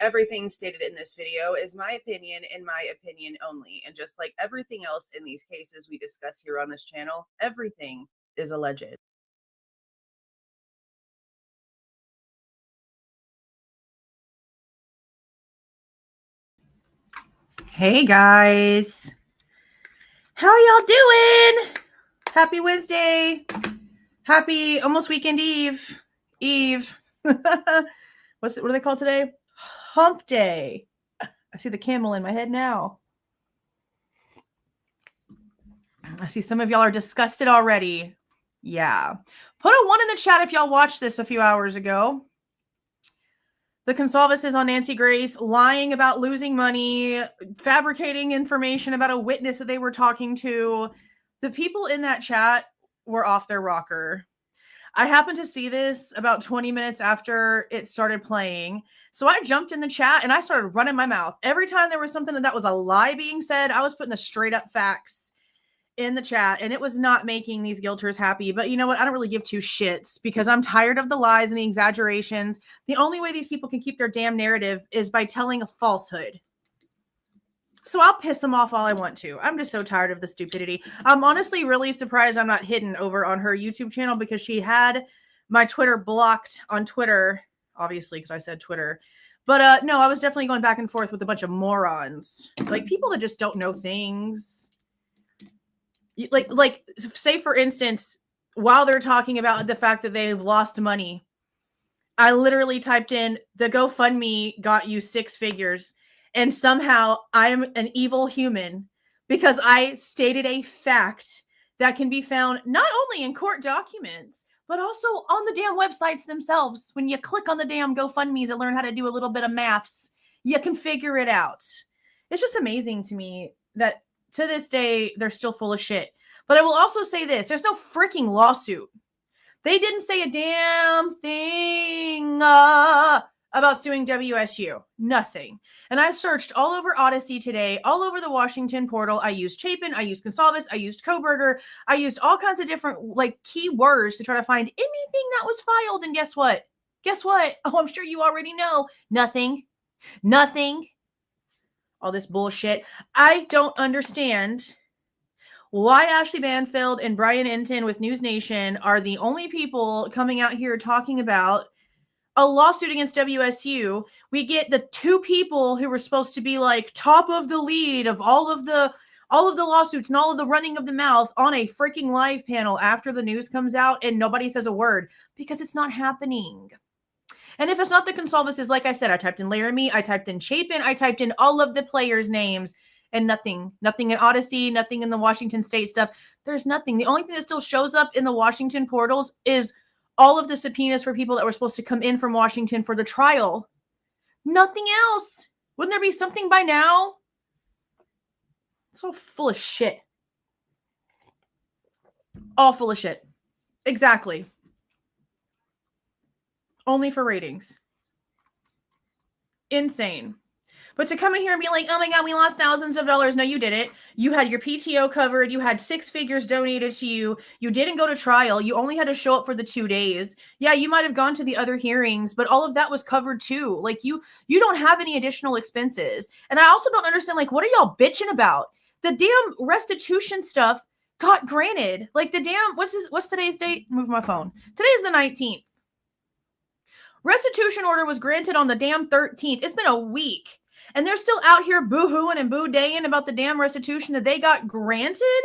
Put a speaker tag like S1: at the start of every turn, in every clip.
S1: everything stated in this video is my opinion and my opinion only. And just like everything else in these cases we discuss here on this channel, everything is alleged. Hey guys, how y'all doing? Happy Wednesday. Happy almost weekend eve. What do they call today? Hump day. I see the camel in my head now. I see some of y'all are disgusted already. Yeah. Put a 1 in the chat if y'all watched this a few hours ago. The Goncalves on Nancy Grace lying about losing money, fabricating information about a witness that they were talking to. The people in that chat were off their rocker. I happened to see this about 20 minutes after it started playing. So I jumped in the chat and I started running my mouth. Every time there was something that was a lie being said, I was putting the straight up facts in the chat, and it was not making these guilters happy. But you know what? I don't really give two shits because I'm tired of the lies and the exaggerations. The only way these people can keep their damn narrative is by telling a falsehood. So I'll piss them off all I want to. I'm just so tired of the stupidity. I'm honestly really surprised I'm not hidden over on her YouTube channel because she had my Twitter blocked on Twitter, obviously, because I said Twitter. But no, I was definitely going back and forth with a bunch of morons. Like people that just don't know things. Like say for instance, while they're talking about the fact that they've lost money, I literally typed in the GoFundMe got you 6 figures, and somehow I'm an evil human because I stated a fact that can be found not only in court documents but also on the damn websites themselves. When you click on the damn GoFundMes and learn how to do a little bit of maths, you can figure it out. It's just amazing to me that to this day, they're still full of shit. But I will also say this. There's no freaking lawsuit. They didn't say a damn thing about suing WSU. Nothing. And I searched all over Odyssey today, all over the Washington portal. I used Chapin. I used Goncalves. I used Kohberger. I used all kinds of different keywords to try to find anything that was filed. And guess what? Guess what? Oh, I'm sure you already know. Nothing. Nothing. All this bullshit. I don't understand why Ashley Banfield and Brian Enton with News Nation are the only people coming out here talking about a lawsuit against WSU. We get the 2 people who were supposed to be like top of the lead of all of the lawsuits and all of the running of the mouth on a freaking live panel after the news comes out, and nobody says a word because it's not happening. And if it's not the Goncalves, like I said, I typed in Laramie, I typed in Chapin, I typed in all of the players' names, and nothing in Odyssey, nothing in the Washington State stuff. There's nothing. The only thing that still shows up in the Washington portals is all of the subpoenas for people that were supposed to come in from Washington for the trial. Nothing else. Wouldn't there be something by now? So full of shit. All full of shit. Exactly. Only for ratings. Insane. But to come in here and be like, oh my God, we lost thousands of dollars. No, you didn't. You had your PTO covered. You had 6 figures donated to you. You didn't go to trial. You only had to show up for the 2 days. Yeah, you might have gone to the other hearings, but all of that was covered too. Like you don't have any additional expenses. And I also don't understand, like, what are y'all bitching about? The damn restitution stuff got granted. Like the damn, what's today's date? Move my phone. Today's the 19th. Restitution order was granted on the damn 13th. It's been a week. And they're still out here boo-hooing and boo-daying about the damn restitution that they got granted?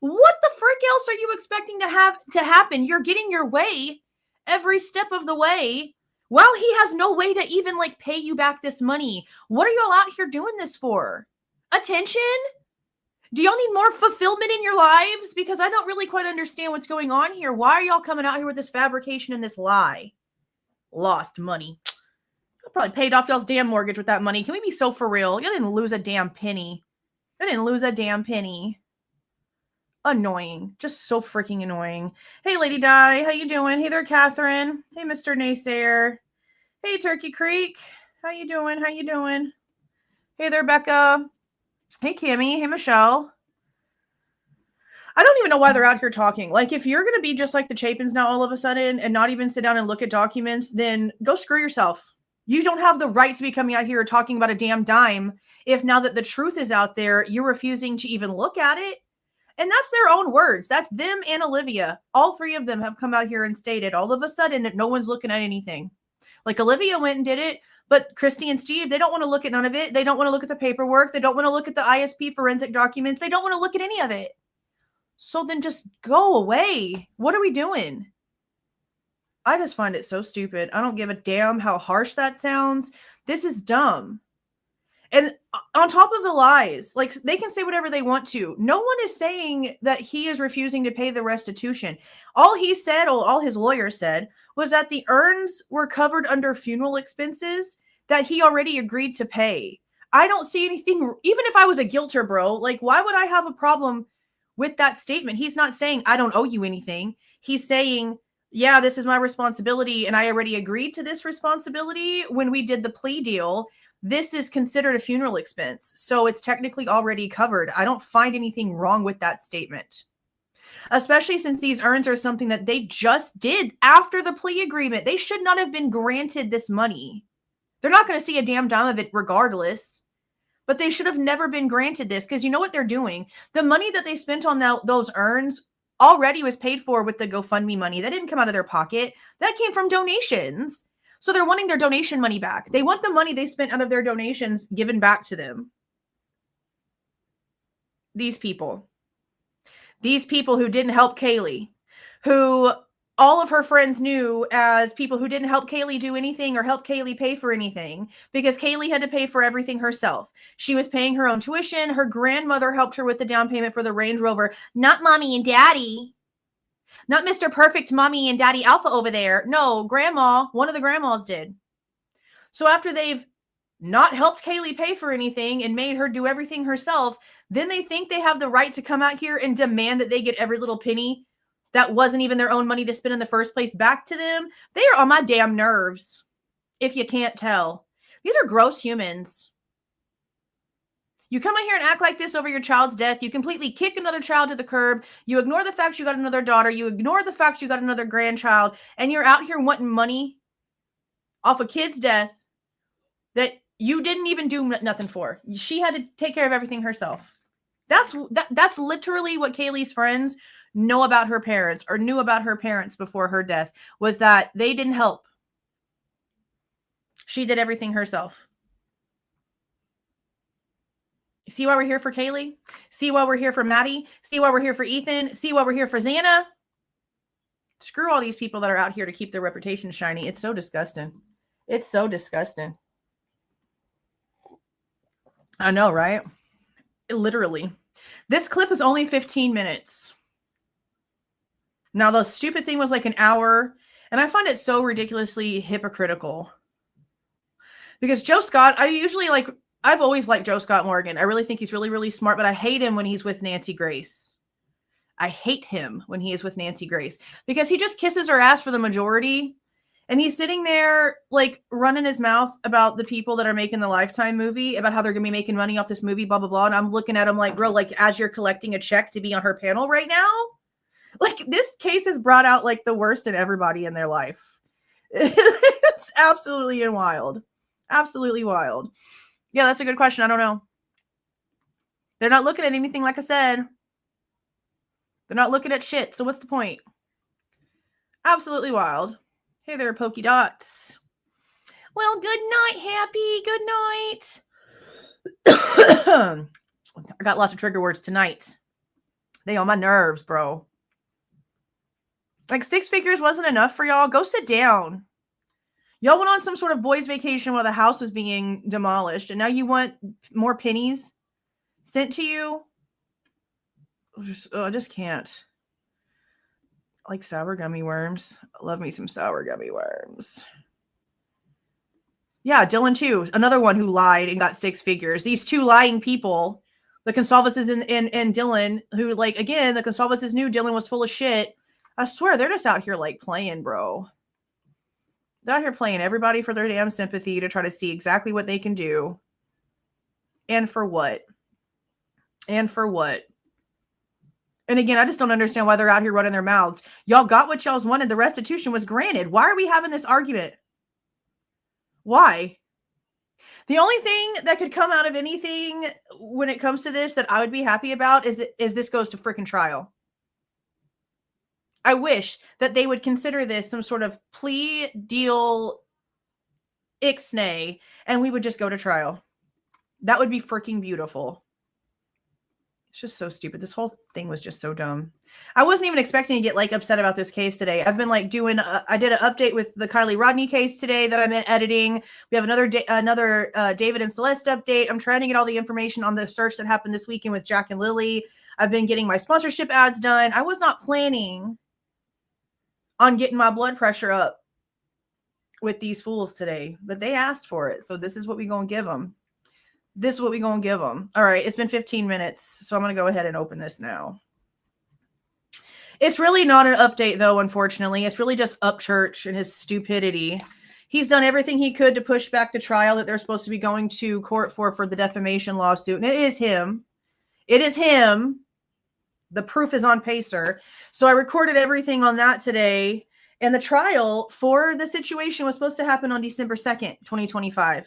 S1: What the frick else are you expecting to have to happen? You're getting your way every step of the way while he has no way to even pay you back this money. What are y'all out here doing this for? Attention? Do y'all need more fulfillment in your lives? Because I don't really quite understand what's going on here. Why are y'all coming out here with this fabrication and this lie? Lost money. I probably paid off y'all's damn mortgage with that money. Can we be so for real? You didn't lose a damn penny. I didn't lose a damn penny. Annoying. Just so freaking annoying. Hey, Lady Di. How you doing? Hey there, Catherine. Hey, Mr. Naysayer. Hey, Turkey Creek. How you doing? How you doing? Hey there, Becca. Hey, Kimmy. Hey, Michelle. I don't even know why they're out here talking. Like, if you're going to be just like the Chapins now all of a sudden and not even sit down and look at documents, then go screw yourself. You don't have the right to be coming out here talking about a damn dime if now that the truth is out there, you're refusing to even look at it. And that's their own words. That's them and Olivia. All three of them have come out here and stated all of a sudden that no one's looking at anything. Like Olivia went and did it, but Kristi and Steve, they don't want to look at none of it. They don't want to look at the paperwork. They don't want to look at the ISP forensic documents. They don't want to look at any of it. So then just go away. What are we doing? I just find it so stupid. I don't give a damn how harsh that sounds. This is dumb. And on top of the lies, like they can say whatever they want to. No one is saying that he is refusing to pay the restitution. All he said, all his lawyer said, was that the urns were covered under funeral expenses that he already agreed to pay. I don't see anything, even if I was a guilter, bro, like why would I have a problem with that statement? He's not saying I don't owe you anything. He's saying, yeah, this is my responsibility. And I already agreed to this responsibility when we did the plea deal. This is considered a funeral expense. So it's technically already covered. I don't find anything wrong with that statement, especially since these urns are something that they just did after the plea agreement. They should not have been granted this money. They're not going to see a damn dime of it regardless, but they should have never been granted this because you know what they're doing? The money that they spent on those urns already was paid for with the GoFundMe money. That didn't come out of their pocket. That came from donations. So they're wanting their donation money back. They want the money they spent out of their donations given back to them. These people who didn't help Kaylee, who all of her friends knew as people who didn't help Kaylee do anything or help Kaylee pay for anything because Kaylee had to pay for everything herself. She was paying her own tuition. Her grandmother helped her with the down payment for the Range Rover, not mommy and daddy. Not Mr. Perfect Mommy and Daddy Alpha over there. No, grandma, one of the grandmas did. So after they've not helped Kaylee pay for anything and made her do everything herself, then they think they have the right to come out here and demand that they get every little penny that wasn't even their own money to spend in the first place back to them. They are on my damn nerves, if you can't tell. These are gross humans. You come out here and act like this over your child's death. You completely kick another child to the curb. You ignore the fact you got another daughter. You ignore the fact you got another grandchild. And you're out here wanting money off a kid's death that you didn't even do nothing for. She had to take care of everything herself. That's literally what Kaylee's friends know about her parents or knew about her parents before her death, was that they didn't help. She did everything herself. See why we're here for Kaylee? See why we're here for Maddie? See why we're here for Ethan? See why we're here for Xana? Screw all these people that are out here to keep their reputation shiny. It's so disgusting. It's so disgusting. I know, right? Literally. This clip is only 15 minutes. Now, the stupid thing was like an hour, and I find it so ridiculously hypocritical. Because Joe Scott, I've always liked Joe Scott Morgan. I really think he's really, really smart, but I hate him when he's with Nancy Grace. I hate him when he is with Nancy Grace because he just kisses her ass for the majority. And he's sitting there like running his mouth about the people that are making the Lifetime movie, about how they're going to be making money off this movie, blah, blah, blah. And I'm looking at him like, bro, like as you're collecting a check to be on her panel right now, like this case has brought out like the worst in everybody in their life. It's absolutely wild. Absolutely wild. Yeah, that's a good question. I don't know. They're not looking at anything, like I said. They're not looking at shit. So what's the point? Absolutely wild. Hey there, Pokey Dots. Well, good night, Happy. Good night. I got lots of trigger words tonight. They on my nerves, bro. Like 6 figures wasn't enough for y'all. Go sit down. Y'all went on some sort of boys' vacation while the house was being demolished, and now you want more pennies sent to you? I just can't. I like sour gummy worms. I love me some sour gummy worms. Yeah, Dylan too. Another one who lied and got 6 figures. These 2 lying people, the Goncalveses and Dylan, who, like, again, the Goncalveses knew Dylan was full of shit. I swear, they're just out here, like, playing, bro. They're out here playing everybody for their damn sympathy to try to see exactly what they can do. And for what? And for what? And again, I just don't understand why they're out here running their mouths. Y'all got what y'all's wanted. The restitution was granted. Why are we having this argument? Why? The only thing that could come out of anything when it comes to this that I would be happy about is this goes to freaking trial. I wish that they would consider this some sort of plea deal ixnay and we would just go to trial. That would be freaking beautiful. It's just so stupid. This whole thing was just so dumb. I wasn't even expecting to get like upset about this case today. I've been like doing, I did an update with the Kylie Rodney case today that I'm editing. We have another David and Celeste update. I'm trying to get all the information on the search that happened this weekend with Jack and Lily. I've been getting my sponsorship ads done. I was not planning on getting my blood pressure up with these fools today, but they asked for it. So this is what we're going to give them. This is what we're going to give them. All right. It's been 15 minutes. So I'm going to go ahead and open this now. It's really not an update though. Unfortunately, it's really just Upchurch and his stupidity. He's done everything he could to push back the trial that they're supposed to be going to court for the defamation lawsuit. And it is him. It is him. The proof is on Pacer. So I recorded everything on that today. And the trial for the situation was supposed to happen on December 2nd, 2025.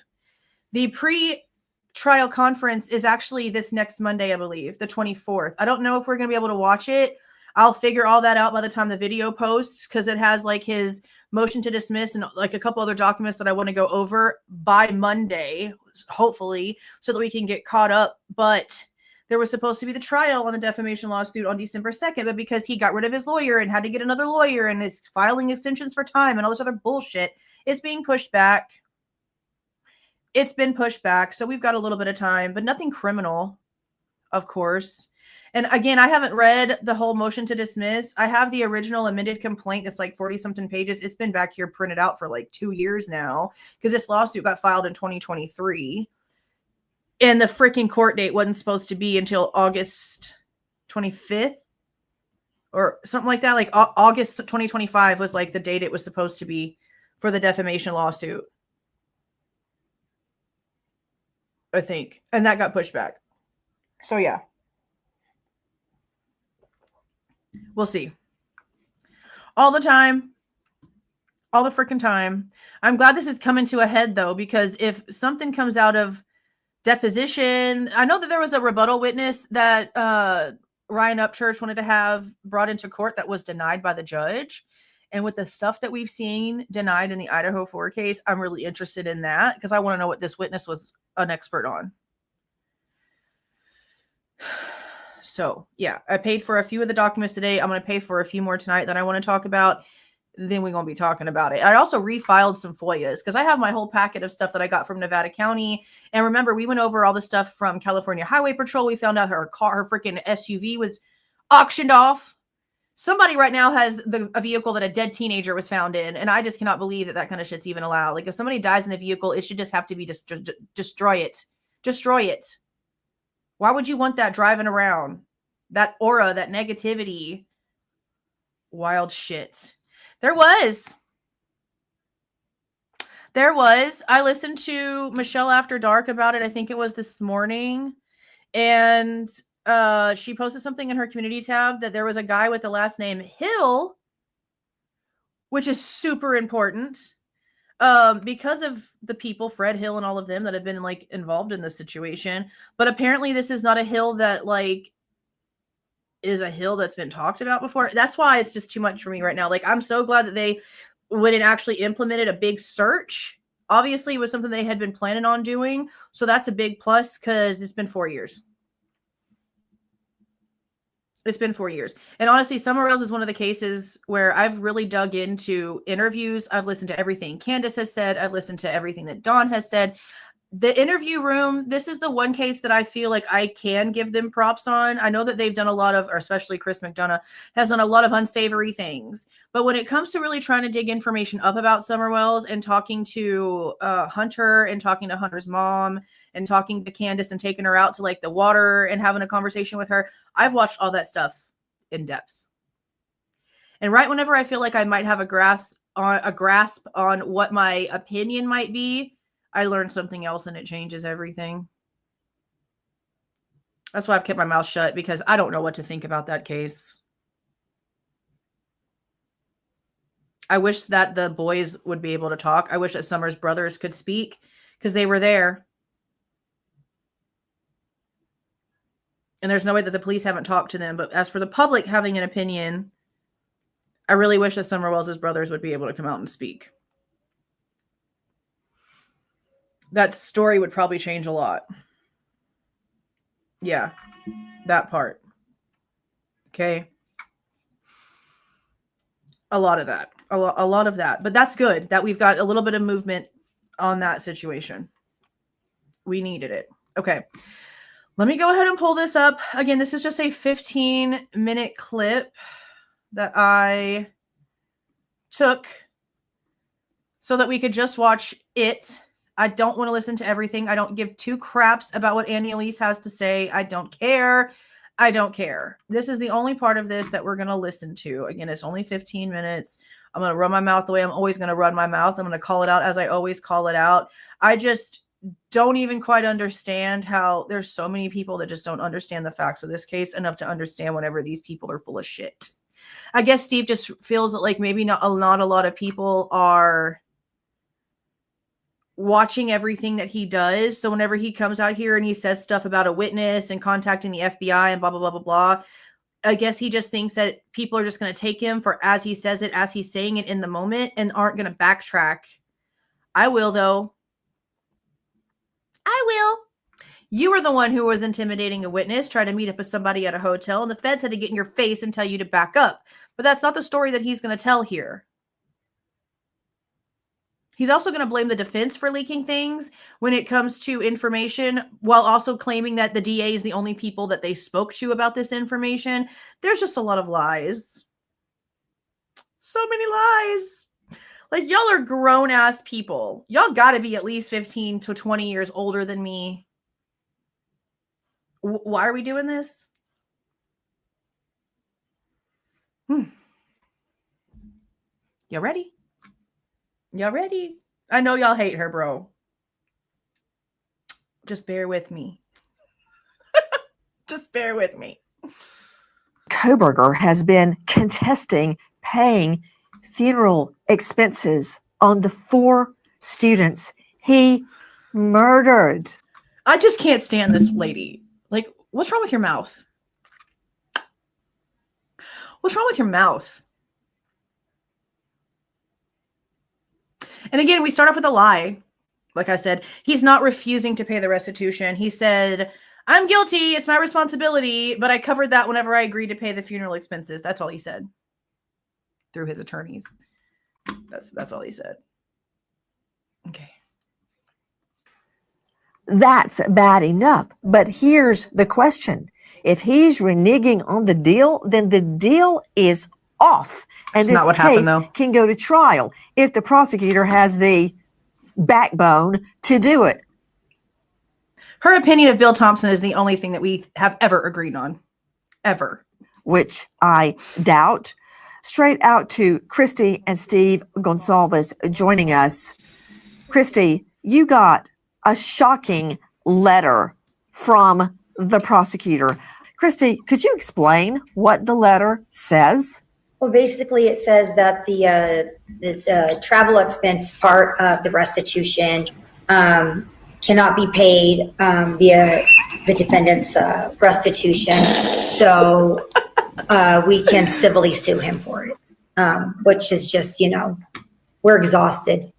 S1: The pre-trial conference is actually this next Monday, I believe, the 24th. I don't know if we're going to be able to watch it. I'll figure all that out by the time the video posts because it has like his motion to dismiss and like a couple other documents that I want to go over by Monday, hopefully, so that we can get caught up. But there was supposed to be the trial on the defamation lawsuit on December 2nd, but because he got rid of his lawyer and had to get another lawyer and is filing extensions for time and all this other bullshit, it's being pushed back. It's been pushed back. So we've got a little bit of time, but nothing criminal, of course. And again, I haven't read the whole motion to dismiss. I have the original amended complaint that's like 40 something pages. It's been back here printed out for like 2 years now because this lawsuit got filed in 2023. And the freaking court date wasn't supposed to be until August 25th or something like that. Like August 2025 was like the date it was supposed to be for the defamation lawsuit, I think. And that got pushed back. So yeah. We'll see. All the time. All the freaking time. I'm glad this is coming to a head though, because if something comes out of deposition. I know that there was a rebuttal witness that Ryan Upchurch wanted to have brought into court that was denied by the judge. And with the stuff that we've seen denied in the Idaho 4 case, I'm really interested in that because I want to know what this witness was an expert on. So, yeah, I paid for a few of the documents today. I'm going to pay for a few more tonight that I want to talk about. Then we're going to be talking about it. I also refiled some FOIAs because I have my whole packet of stuff that I got from Nevada County. And remember, we went over all the stuff from California Highway Patrol. We found out her freaking SUV was auctioned off. Somebody right now has a vehicle that a dead teenager was found in. And I just cannot believe that kind of shit's even allowed. Like if somebody dies in a vehicle, it should just have to be destroy it. Destroy it. Why would you want that driving around? That aura, that negativity. Wild shit. There was. I listened to Michelle After Dark about it. I think it was this morning. And she posted something in her community tab that there was a guy with the last name Hill, which is super important because of the people, Fred Hill and all of them that have been like involved in this situation. But apparently this is not a hill that like is a hill that's been talked about before. That's why it's just too much for me right now. Like, I'm so glad that they went and actually implemented a big search. Obviously, it was something they had been planning on doing. So that's a big plus because it's been 4 years. It's been 4 years. And honestly, Summer Rails is one of the cases where I've really dug into interviews. I've listened to everything Candace has said. I've listened to everything that Dawn has said. The interview room, this is the one case that I feel like I can give them props on. I know that they've done a lot of, or especially Chris McDonough, has done a lot of unsavory things. But when it comes to really trying to dig information up about Summer Wells and talking to Hunter and talking to Hunter's mom and talking to Candace and taking her out to like the water and having a conversation with her, I've watched all that stuff in depth. And right whenever I feel like I might have a grasp on what my opinion might be, I learned something else and it changes everything. That's why I've kept my mouth shut because I don't know what to think about that case. I wish that the boys would be able to talk. I wish that Summer's brothers could speak because they were there. And there's no way that the police haven't talked to them. But as for the public having an opinion, I really wish that Summer Wells' brothers would be able to come out and speak. That story would probably change a lot. Yeah, that part. Okay. A lot of that. A lot of that. But that's good that we've got a little bit of movement on that situation. We needed it. Okay. Let me go ahead and pull this up. Again, this is just a 15-minute clip that I took so that we could just watch it. I don't want to listen to everything. I don't give two craps about what Annie Elise has to say. I don't care. I don't care. This is the only part of this that we're going to listen to. Again, it's only 15 minutes. I'm going to run my mouth the way I'm always going to run my mouth. I'm going to call it out as I always call it out. I just don't even quite understand how there's so many people that just don't understand the facts of this case enough to understand whenever these people are full of shit. I guess Steve just feels like maybe not a lot of people are watching everything that he does. So whenever he comes out here and he says stuff about a witness and contacting the FBI and blah, blah, blah, blah, blah, I guess he just thinks that people are just going to take him for as he says it, as he's saying it in the moment and aren't going to backtrack. I will, though. I will. You were the one who was intimidating a witness, trying to meet up with somebody at a hotel, and the feds had to get in your face and tell you to back up. But that's not the story that he's going to tell here. He's also going to blame the defense for leaking things when it comes to information, while also claiming that the DA is the only people that they spoke to about this information. There's just a lot of lies. So many lies. Like, y'all are grown-ass people. Y'all got to be at least 15 to 20 years older than me. Why are we doing this? Y'all ready? Y'all ready? I know y'all hate her, bro. Just bear with me. Just bear with me.
S2: Kohberger has been contesting paying funeral expenses on the 4 students he murdered.
S1: I just can't stand this lady. Like, what's wrong with your mouth? What's wrong with your mouth? And again, we start off with a lie. Like I said, he's not refusing to pay the restitution. He said, I'm guilty. It's my responsibility. But I covered that whenever I agreed to pay the funeral expenses. That's all he said. Through his attorneys. That's all he said. Okay.
S2: That's bad enough. But here's the question. If he's reneging on the deal, then the deal is off. And
S1: That's
S2: this case can go to trial if the prosecutor has the backbone to do it.
S1: Her opinion of Bill Thompson is the only thing that we have ever agreed on. Ever.
S2: Which I doubt. Straight out to Kristi and Steve Goncalves joining us. Kristi, you got a shocking letter from the prosecutor. Kristi, could you explain what the letter says?
S3: Well, basically, it says that the travel expense part of the restitution cannot be paid via the defendant's restitution. So we can civilly sue him for it, which is just, we're exhausted.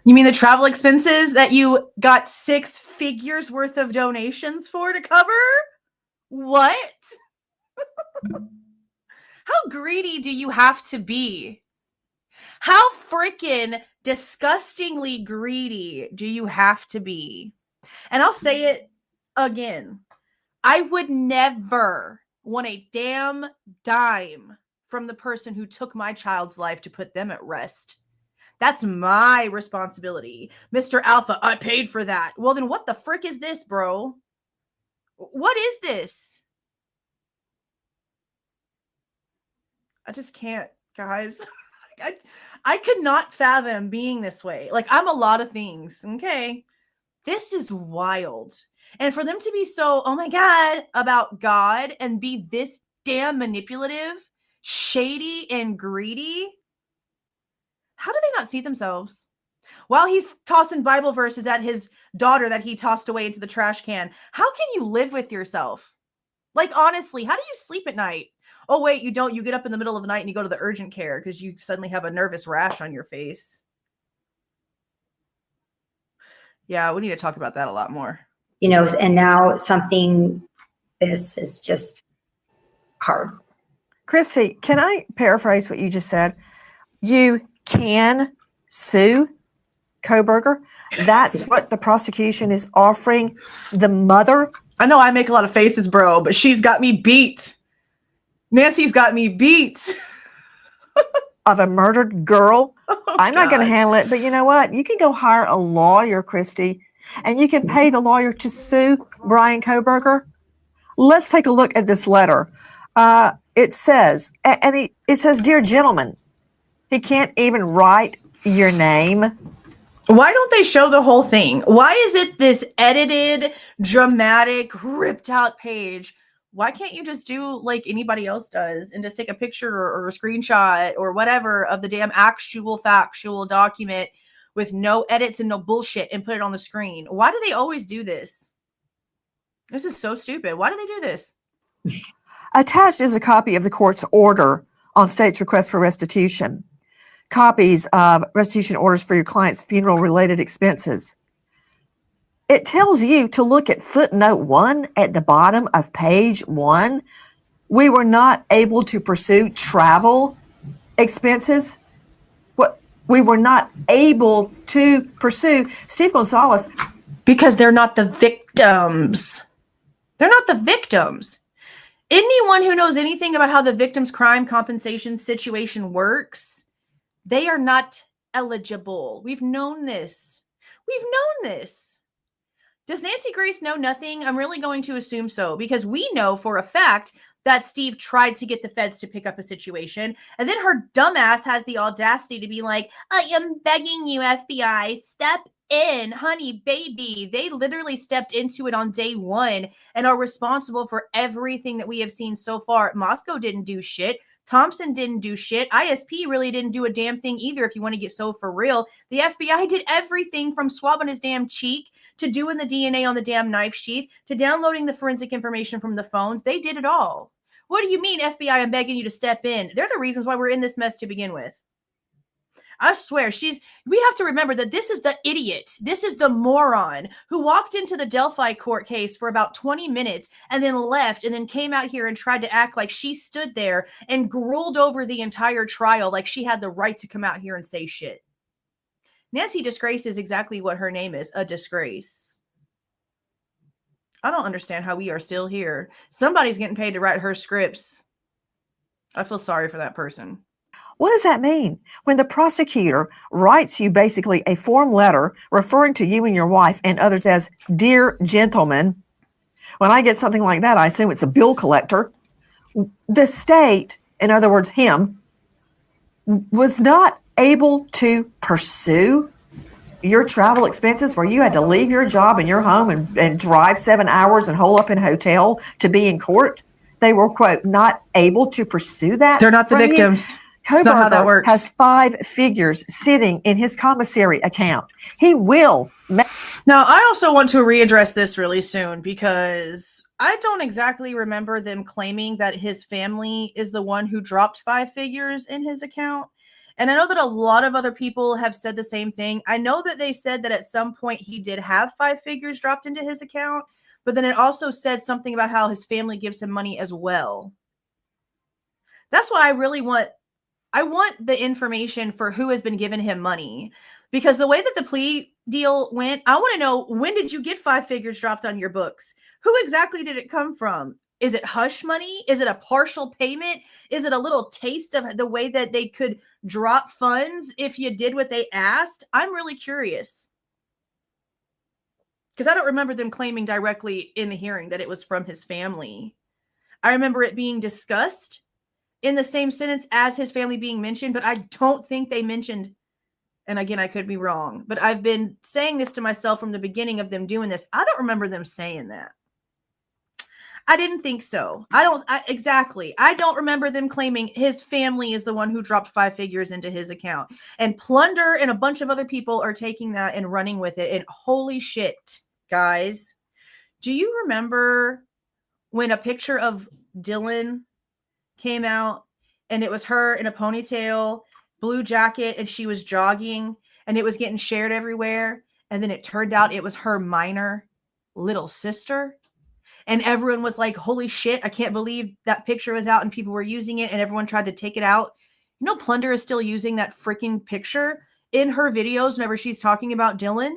S1: You mean the travel expenses that you got 6 figures worth of donations for to cover? What? How greedy do you have to be? How freaking disgustingly greedy do you have to be? And I'll say it again. I would never want a damn dime from the person who took my child's life to put them at rest. That's my responsibility. Mr. Alpha, I paid for that. Well, then what the frick is this, bro? What is this? I just can't, guys. I could not fathom being this way. Like, I'm a lot of things, okay? This is wild. And for them to be so, oh my God, about God and be this damn manipulative, shady, and greedy, How do they not see themselves? While he's tossing Bible verses at his daughter that he tossed away into the trash can. How can you live with yourself? Like, honestly, how do you sleep at night? Oh, wait, you don't. You get up in the middle of the night and you go to the urgent care because you suddenly have a nervous rash on your face. Yeah, we need to talk about that a lot more.
S3: You know, and now something, this is just hard.
S2: Kristi, can I paraphrase what you just said? You can sue Kohberger. That's what the prosecution is offering the mother.
S1: I know I make a lot of faces, bro, but she's got me beat. Nancy's got me beat.
S2: Of a murdered girl.
S1: Oh,
S2: I'm not going to
S1: God.
S2: handle it, but you know what? You can go hire a lawyer, Kristi, and you can pay the lawyer to sue Bryan Kohberger. Let's take a look at this letter. It says, it says, "Dear gentlemen," he can't even write your name.
S1: Why don't they show the whole thing? Why is it this edited, dramatic, ripped out page? Why can't you just do like anybody else does and just take a picture or a screenshot or whatever of the damn actual factual document with no edits and no bullshit and put it on the screen? Why do they always do this? This is so stupid. Why do they do this?
S2: Attached is a copy of the court's order on state's request for restitution. Copies of restitution orders for your client's funeral-related expenses. It tells you to look at footnote 1 at the bottom of page 1. We were not able to pursue travel expenses. What we were not able to pursue. Steve Goncalves.
S1: Because they're not the victims. They're not the victims. Anyone who knows anything about how the victim's crime compensation situation works, they are not eligible. We've known this. We've known this. Does Nancy Grace know nothing? I'm really going to assume so, because we know for a fact that Steve tried to get the feds to pick up a situation, and then her dumbass has the audacity to be like, "I am begging you, FBI, step in, honey, baby." They literally stepped into it on day one and are responsible for everything that we have seen so far. Moscow didn't do shit. Thompson didn't do shit. ISP really didn't do a damn thing either, if you want to get so for real. The FBI did everything from swabbing his damn cheek to doing the DNA on the damn knife sheath to downloading the forensic information from the phones. They did it all. What do you mean, FBI, I'm begging you to step in? They're the reasons why we're in this mess to begin with. I swear, we have to remember that this is the idiot. This is the moron who walked into the Delphi court case for about 20 minutes and then left and then came out here and tried to act like she stood there and grilled over the entire trial like she had the right to come out here and say shit. Nancy Disgrace is exactly what her name is, a disgrace. I don't understand how we are still here. Somebody's getting paid to write her scripts. I feel sorry for that person.
S2: What does that mean? When the prosecutor writes you basically a form letter referring to you and your wife and others as "dear gentlemen," when I get something like that, I assume it's a bill collector. The state, in other words, him, was not able to pursue your travel expenses where you had to leave your job and your home and drive 7 hours and hole up in a hotel to be in court. They were, quote, not able to pursue that.
S1: They're not the victims.
S2: Kohberger
S1: That's not how that works.
S2: Has 5 figures sitting in his commissary account. He will.
S1: Now, I also want to readdress this really soon because I don't exactly remember them claiming that his family is the one who dropped 5 figures in his account. And I know that a lot of other people have said the same thing. I know that they said that at some point he did have 5 figures dropped into his account, but then it also said something about how his family gives him money as well. That's why I really want the information for who has been giving him money, because the way that the plea deal went, I want to know, when did you get 5 figures dropped on your books? Who exactly did it come from? Is it hush money? Is it a partial payment? Is it a little taste of the way that they could drop funds if you did what they asked? I'm really curious, because I don't remember them claiming directly in the hearing that it was from his family. I remember it being discussed in the same sentence as his family being mentioned, but I don't think they mentioned, and again, I could be wrong, but I've been saying this to myself from the beginning of them doing this. I don't remember them saying that. I didn't think so. Exactly. I don't remember them claiming his family is the one who dropped 5 figures into his account. And Plunder and a bunch of other people are taking that and running with it. And holy shit, guys. Do you remember when a picture of Dylan came out and it was her in a ponytail, blue jacket, and she was jogging and it was getting shared everywhere? And then it turned out it was her minor little sister. And everyone was like, holy shit, I can't believe that picture was out and people were using it and everyone tried to take it out. You know, Plunder is still using that freaking picture in her videos whenever she's talking about Dylan.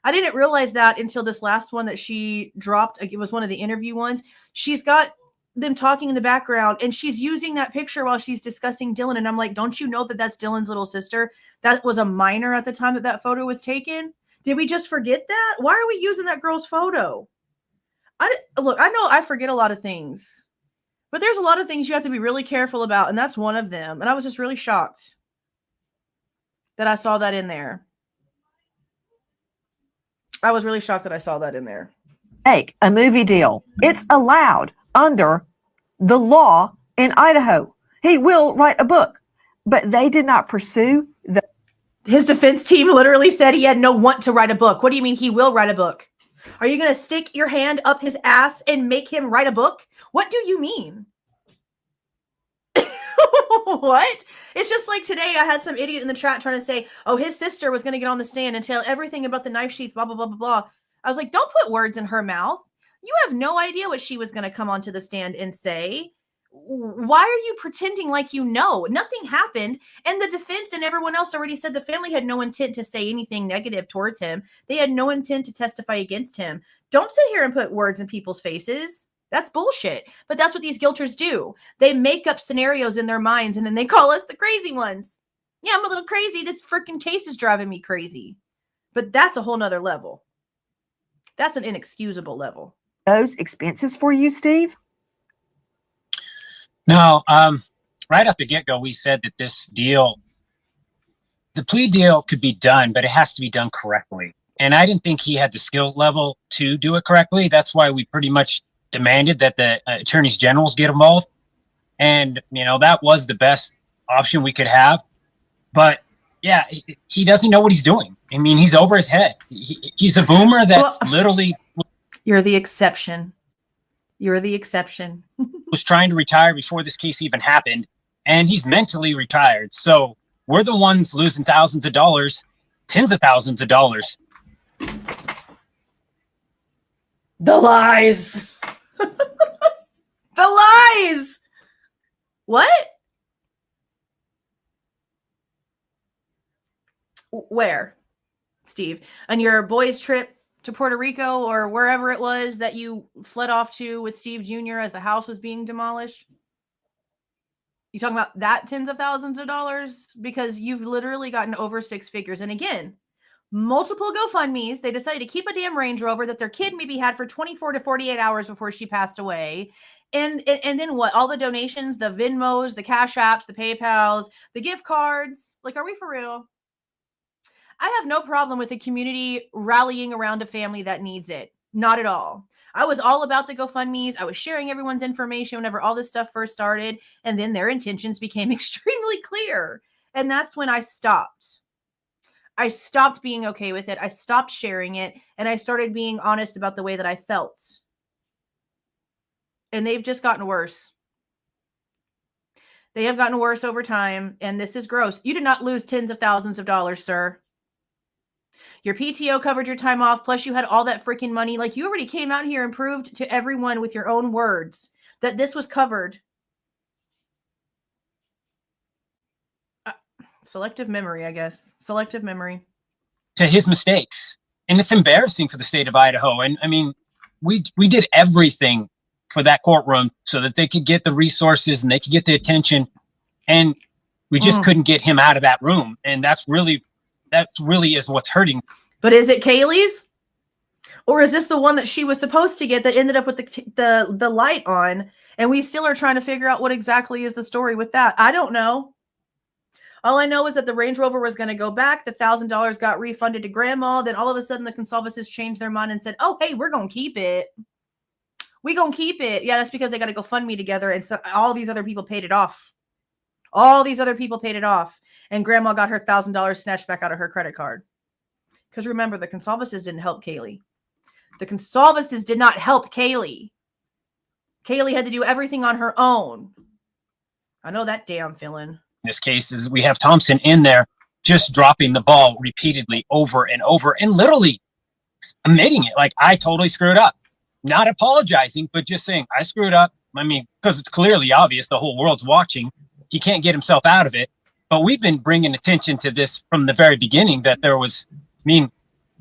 S1: I didn't realize that until this last one that she dropped. It was one of the interview ones. She's got them talking in the background and she's using that picture while she's discussing Dylan. And I'm like, don't you know that that's Dylan's little sister? That was a minor at the time that that photo was taken. Did we just forget that? Why are we using that girl's photo? Look, I know I forget a lot of things, but there's a lot of things you have to be really careful about, and that's one of them. And I was just really shocked that I saw that in there. I was really shocked that I saw that in there.
S2: Make a movie deal. It's allowed under the law in Idaho. He will write a book, but they did not pursue the.
S1: His defense team literally said he had no want to write a book. What do you mean he will write a book? Are you going to stick your hand up his ass and make him write a book? What do you mean? What? It's just like today I had some idiot in the chat trying to say, oh, his sister was going to get on the stand and tell everything about the knife sheath, blah, blah, blah, blah, blah. I was like, don't put words in her mouth. You have no idea what she was going to come onto the stand and say. Why are you pretending like you know? Nothing happened. And the defense and everyone else already said the family had no intent to say anything negative towards him. They had no intent to testify against him. Don't sit here and put words in people's faces. That's bullshit. But that's what these guilters do. They make up scenarios in their minds and then they call us the crazy ones. Yeah, I'm a little crazy. This freaking case is driving me crazy. But that's a whole nother level. That's an inexcusable level.
S2: Those expenses for you, Steve?
S4: No, right off the get-go, we said that this deal, the plea deal could be done, but it has to be done correctly. And I didn't think he had the skill level to do it correctly. That's why we pretty much demanded that the attorneys generals get involved. And, you know, that was the best option we could have. But, yeah, he doesn't know what he's doing. I mean, he's over his head. He's a boomer that's literally...
S1: You're the exception. You're the exception.
S4: Was trying to retire before this case even happened, and he's mentally retired. So we're the ones losing thousands of dollars, tens of thousands of dollars.
S1: The lies. The lies. What? Where, Steve? On your boys' trip to Puerto Rico or wherever it was that you fled off to with Steve Jr. as the house was being demolished? You talking about that tens of thousands of dollars? Because you've literally gotten over 6 figures. And again, multiple GoFundMes. They decided to keep a damn Range Rover that their kid maybe had for 24 to 48 hours before she passed away. And then what? All the donations, the Venmos, the Cash Apps, the PayPals, the gift cards. Like, are we for real? I have no problem with a community rallying around a family that needs it. Not at all. I was all about the GoFundMes. I was sharing everyone's information whenever all this stuff first started. And then their intentions became extremely clear. And that's when I stopped. I stopped being okay with it. I stopped sharing it. And I started being honest about the way that I felt. And they've just gotten worse. They have gotten worse over time. And this is gross. You did not lose tens of thousands of dollars, sir. Your PTO covered your time off, plus you had all that freaking money. Like, you already came out here and proved to everyone with your own words that this was covered. Selective memory, I guess. Selective memory.
S4: To his mistakes. And it's embarrassing for the state of Idaho. And I mean, we did everything for that courtroom so that they could get the resources and they could get the attention. And we just couldn't get him out of that room. And that really is what's hurting.
S1: But is it Kaylee's? Or is this the one that she was supposed to get that ended up with the light on? And we still are trying to figure out what exactly is the story with that. I don't know. All I know is that the Range Rover was going to go back. The $1,000 got refunded to grandma. Then all of a sudden the Goncalveses changed their mind and said, oh, hey, we're going to keep it. We gonna keep it. Yeah, that's because they got to go fund me together. And so all these other people paid it off. All these other people paid it off. And grandma got her $1,000 snatched back out of her credit card. Because remember, the Goncalveses didn't help Kaylee. The Goncalveses did not help Kaylee. Kaylee had to do everything on her own. I know that damn feeling.
S4: In this case is we have Thompson in there just dropping the ball repeatedly over and over and literally admitting it. Like, I totally screwed up. Not apologizing, but just saying, I screwed up. I mean, because it's clearly obvious. The whole world's watching. He can't get himself out of it. But we've been bringing attention to this from the very beginning, that there was, I mean,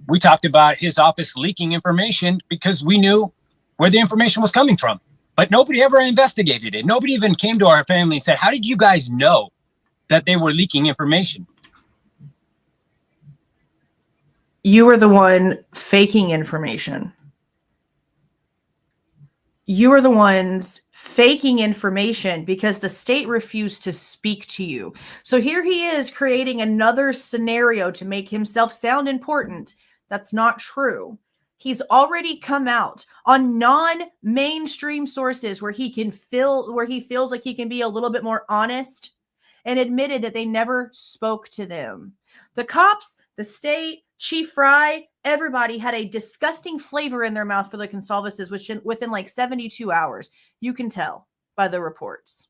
S4: we talked about his office leaking information because we knew where the information was coming from. But nobody ever investigated it. Nobody even came to our family and said, how did you guys know that they were leaking information?
S1: You were the one faking information. You were the ones faking information because the state refused to speak to you. So here he is creating another scenario to make himself sound important. That's not true. He's already come out on non-mainstream sources where he feels like he can be a little bit more honest, and admitted that they never spoke to them. The cops, the state, Chief Fry, everybody had a disgusting flavor in their mouth for the Goncalveses within like 72 hours. You can tell by the reports.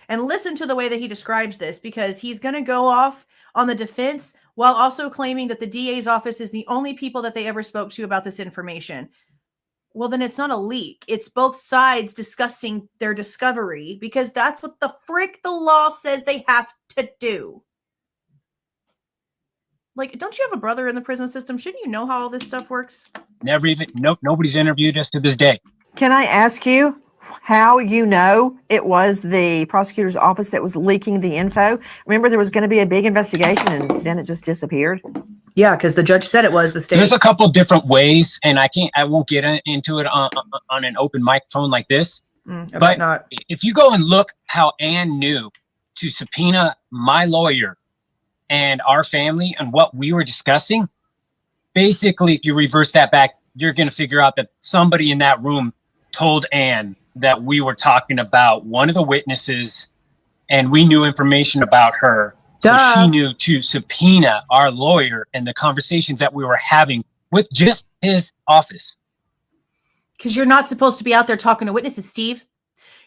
S1: And listen to the way that he describes this, because he's going to go off on the defense while also claiming that the DA's office is the only people that they ever spoke to about this information. Well, then it's not a leak. It's both sides discussing their discovery, because that's what the frick the law says they have to do. Like, don't you have a brother in the prison system? Shouldn't you know how all this stuff works?
S4: Never even, nobody's interviewed us to this day.
S2: Can I ask you how you know it was the prosecutor's office that was leaking the info? Remember, there was going to be a big investigation and then it just disappeared?
S1: Yeah, because the judge said it was the state.
S4: There's a couple different ways, and I won't get into it on an open microphone like this. But
S1: not.
S4: If you go and look how Ann knew to subpoena my lawyer and our family and what we were discussing, basically, if you reverse that back, you're going to figure out that somebody in that room told Ann that we were talking about one of the witnesses, and we knew information about her. So she knew to subpoena our lawyer and the conversations that we were having with just his office.
S1: Because you're not supposed to be out there talking to witnesses, Steve.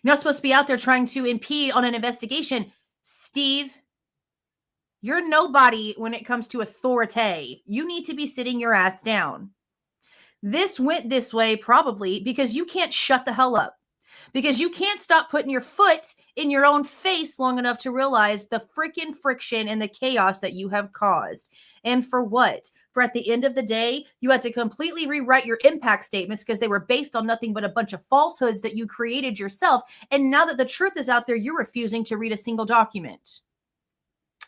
S1: You're not supposed to be out there trying to impede on an investigation. Steve, you're nobody when it comes to authority. You need to be sitting your ass down. This went this way probably because you can't shut the hell up. Because you can't stop putting your foot in your own face long enough to realize the freaking friction and the chaos that you have caused. And for what? For at the end of the day, you had to completely rewrite your impact statements because they were based on nothing but a bunch of falsehoods that you created yourself. And now that the truth is out there, you're refusing to read a single document.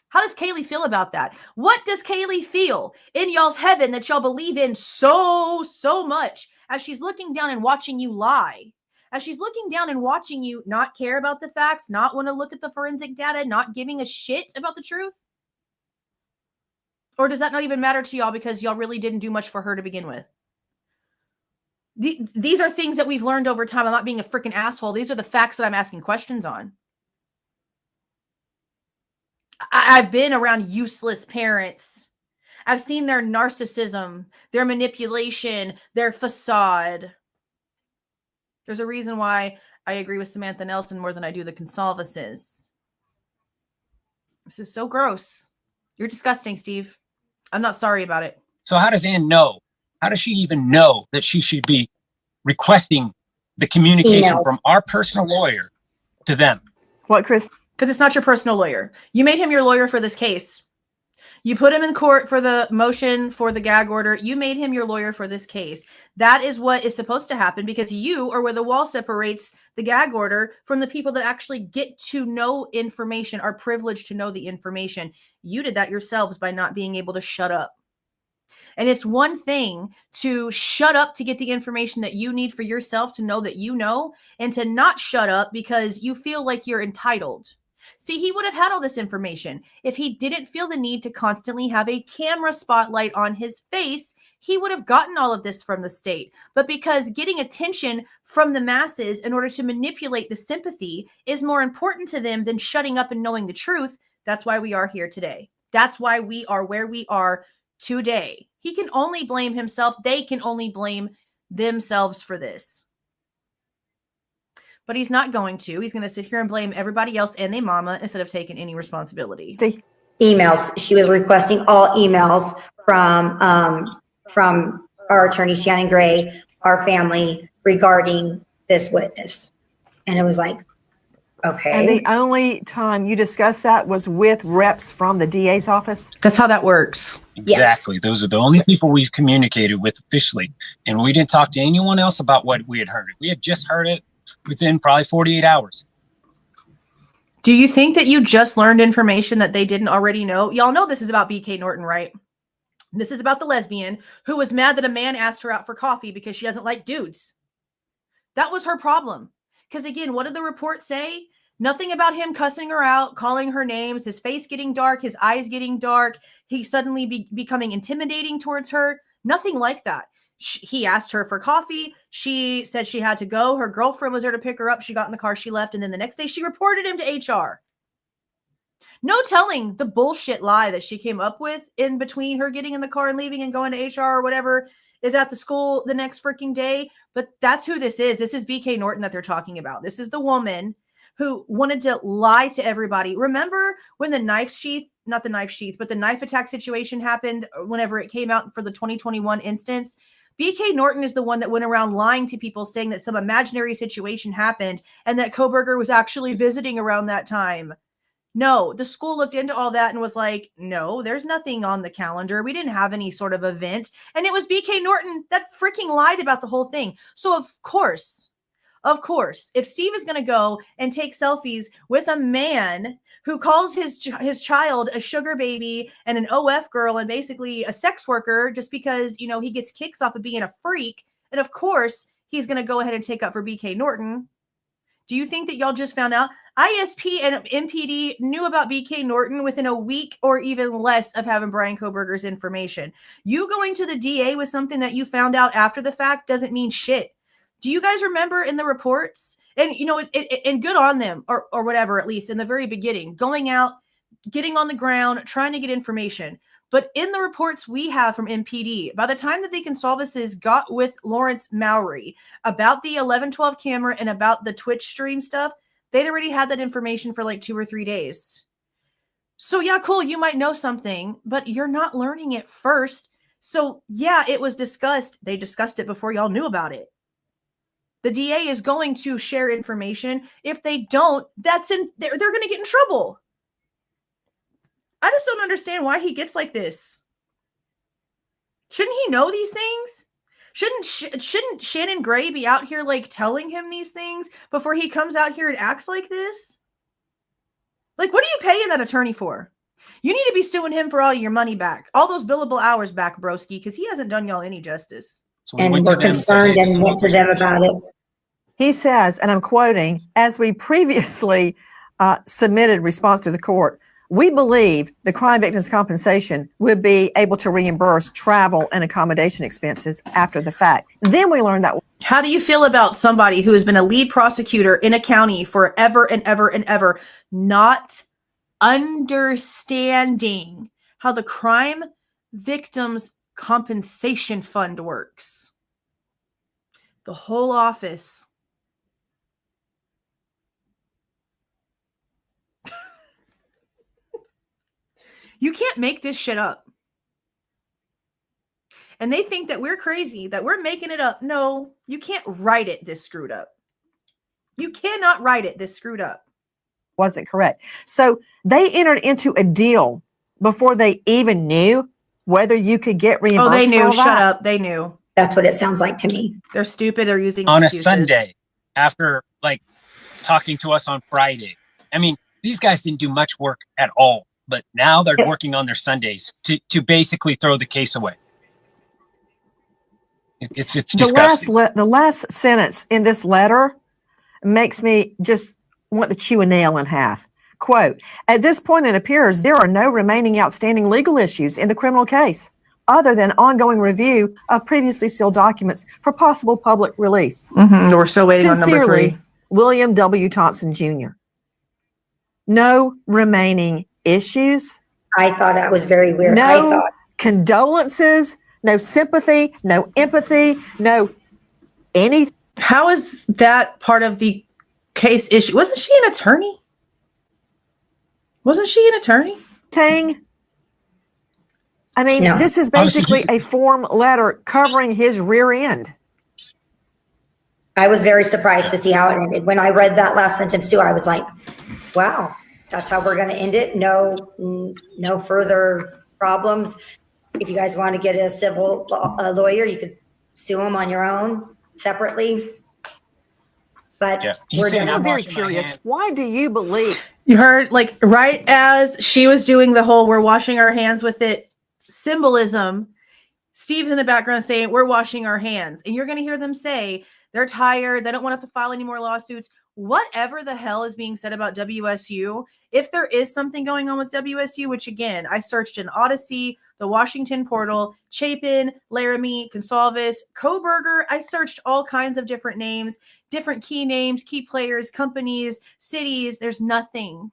S1: How does Kaylee feel about that? What does Kaylee feel in y'all's heaven that y'all believe in so much as she's looking down and watching you lie? As she's looking down and watching you not care about the facts, not want to look at the forensic data, not giving a shit about the truth? Or does that not even matter to y'all because y'all really didn't do much for her to begin with? These are things that we've learned over time. I'm not being a freaking asshole. These are the facts that I'm asking questions on. I've been around useless parents. I've seen their narcissism, their manipulation, their facade. There's a reason why I agree with Samantha Nelson more than I do the Goncalveses. This is so gross. You're disgusting, Steve. I'm not sorry about it.
S4: So how does Ann know? How does she even know that she should be requesting the communication from our personal lawyer to them?
S2: What, Chris?
S1: Because it's not your personal lawyer. You made him your lawyer for this case. You put him in court for the motion for the gag order. You made him your lawyer for this case. That is what is supposed to happen because you are where the wall separates the gag order from the people that actually get to know information, are privileged to know the information. You did that yourselves by not being able to shut up. And it's one thing to shut up to get the information that you need for yourself to know that you know, and to not shut up because you feel like you're entitled. See, he would have had all this information. If he didn't feel the need to constantly have a camera spotlight on his face, he would have gotten all of this from the state. But because getting attention from the masses in order to manipulate the sympathy is more important to them than shutting up and knowing the truth, that's why we are here today. That's why we are where we are today. He can only blame himself. They can only blame themselves for this. But he's not going to. He's going to sit here and blame everybody else and their mama instead of taking any responsibility.
S3: Emails. She was requesting all emails from our attorney, Shannon Gray, our family, regarding this witness. And it was like, okay.
S2: And the only time you discussed that was with reps from the DA's office?
S1: That's how that works.
S4: Exactly. Yes. Those are the only people we've communicated with officially. And we didn't talk to anyone else about what we had heard. We had just heard it within probably 48 hours.
S1: Do you think that you just learned information that they didn't already know? Y'all know this is about BK Norton, right? This is about the lesbian who was mad that a man asked her out for coffee because she doesn't like dudes. That was her problem. Because again, what did the report say? Nothing about him cussing her out, calling her names, his face getting dark, his eyes getting dark, he suddenly becoming intimidating towards her. Nothing like that. He asked her for coffee. She said she had to go. Her girlfriend was there to pick her up. She got in the car, she left. And then the next day she reported him to HR. No telling the bullshit lie that she came up with in between her getting in the car and leaving and going to HR or whatever is at the school the next freaking day. But that's who this is. This is BK Norton that they're talking about. This is the woman who wanted to lie to everybody. Remember when the knife attack situation happened whenever it came out for the 2021 instance? BK Norton is the one that went around lying to people saying that some imaginary situation happened and that Kohberger was actually visiting around that time. No, the school looked into all that and was like, no, there's nothing on the calendar. We didn't have any sort of event. And it was BK Norton that freaking lied about the whole thing. So of course, if Steve is going to go and take selfies with a man who calls his child a sugar baby and an OF girl and basically a sex worker just because, you know, he gets kicks off of being a freak, and of course he's going to go ahead and take up for BK Norton. Do you think that y'all just found out? ISP and MPD knew about BK Norton within a week or even less of having Bryan Kohberger's information. You going to the DA with something that you found out after the fact doesn't mean shit. Do you guys remember in the reports? And, you know, and good on them or whatever, at least in the very beginning, going out, getting on the ground, trying to get information. But in the reports we have from MPD, by the time that the Goncalveses got with Lawrence Mowry about the 1112 camera and about the Twitch stream stuff, they'd already had that information for like 2 or 3 days. So yeah, cool. You might know something, but you're not learning it first. So yeah, it was discussed. They discussed it before y'all knew about it. The DA is going to share information. If they don't, they're going to get in trouble. I just don't understand why he gets like this. Shouldn't he know these things? Shouldn't Shannon Gray be out here like telling him these things before he comes out here and acts like this? Like, what are you paying that attorney for? You need to be suing him for all your money back, all those billable hours back, broski, because he hasn't done y'all any justice.
S4: So
S3: and we're concerned and went to them about it.
S2: He says, and I'm quoting, as we previously submitted response to the court, we believe the crime victims compensation would be able to reimburse travel and accommodation expenses after the fact. Then we learned that.
S1: How do you feel about somebody who has been a lead prosecutor in a county forever and ever and ever, not understanding how the crime victims compensation fund works? The whole office. You can't make this shit up. And they think that we're crazy, that we're making it up. No, you can't write it this screwed up. You cannot write it this screwed up.
S2: Wasn't correct. So they entered into a deal before they even knew whether you could get reimbursed.
S1: Oh, they knew.
S2: For all
S1: Shut
S2: that.
S1: up. They knew.
S3: That's what it sounds like to me.
S1: They're stupid. They're using
S4: on
S1: excuses.
S4: A Sunday after like talking to us on Friday. I mean, these guys didn't do much work at all. But now they're working on their Sundays to basically throw the case away. It's disgusting.
S2: The last sentence in this letter makes me just want to chew a nail in half. Quote, at this point, it appears there are no remaining outstanding legal issues in the criminal case other than ongoing review of previously sealed documents for possible public release.
S1: We're still waiting on number
S2: Sincerely,
S1: 3.
S2: William W. Thompson Jr. No remaining issues.
S3: I thought that was very weird. I
S2: No
S3: thought
S2: condolences, no sympathy, no empathy, no anything.
S1: How is that part of the case issue? Wasn't she an attorney? I mean,
S3: No.
S2: this is basically a form letter covering his rear end.
S3: I was very surprised to see how it ended. When I read that last sentence too, I was like, wow, that's how we're going to end it. No further problems. If you guys want to get a civil lawyer, you could sue him on your own separately. But we're done.
S2: I'm very curious. Why do you believe?
S1: You heard, like, right as she was doing the whole "we're washing our hands with it" symbolism, Steve's in the background saying "we're washing our hands," and you're going to hear them say they're tired, they don't want to have to file any more lawsuits. Whatever the hell is being said about WSU, if there is something going on with WSU, which again, I searched in Odyssey, the Washington Portal, Chapin, Laramie, Goncalves, Kohberger. I searched all kinds of different names, different key names, key players, companies, cities. There's nothing.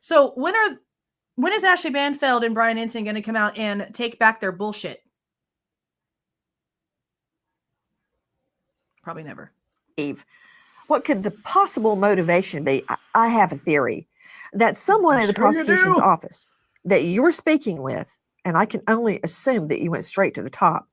S1: So when is Ashley Banfeld and Brian Ensign going to come out and take back their bullshit? Probably never.
S2: Eve, what could the possible motivation be? I have a theory that someone in the prosecution's office that you were speaking with, and I can only assume that you went straight to the top,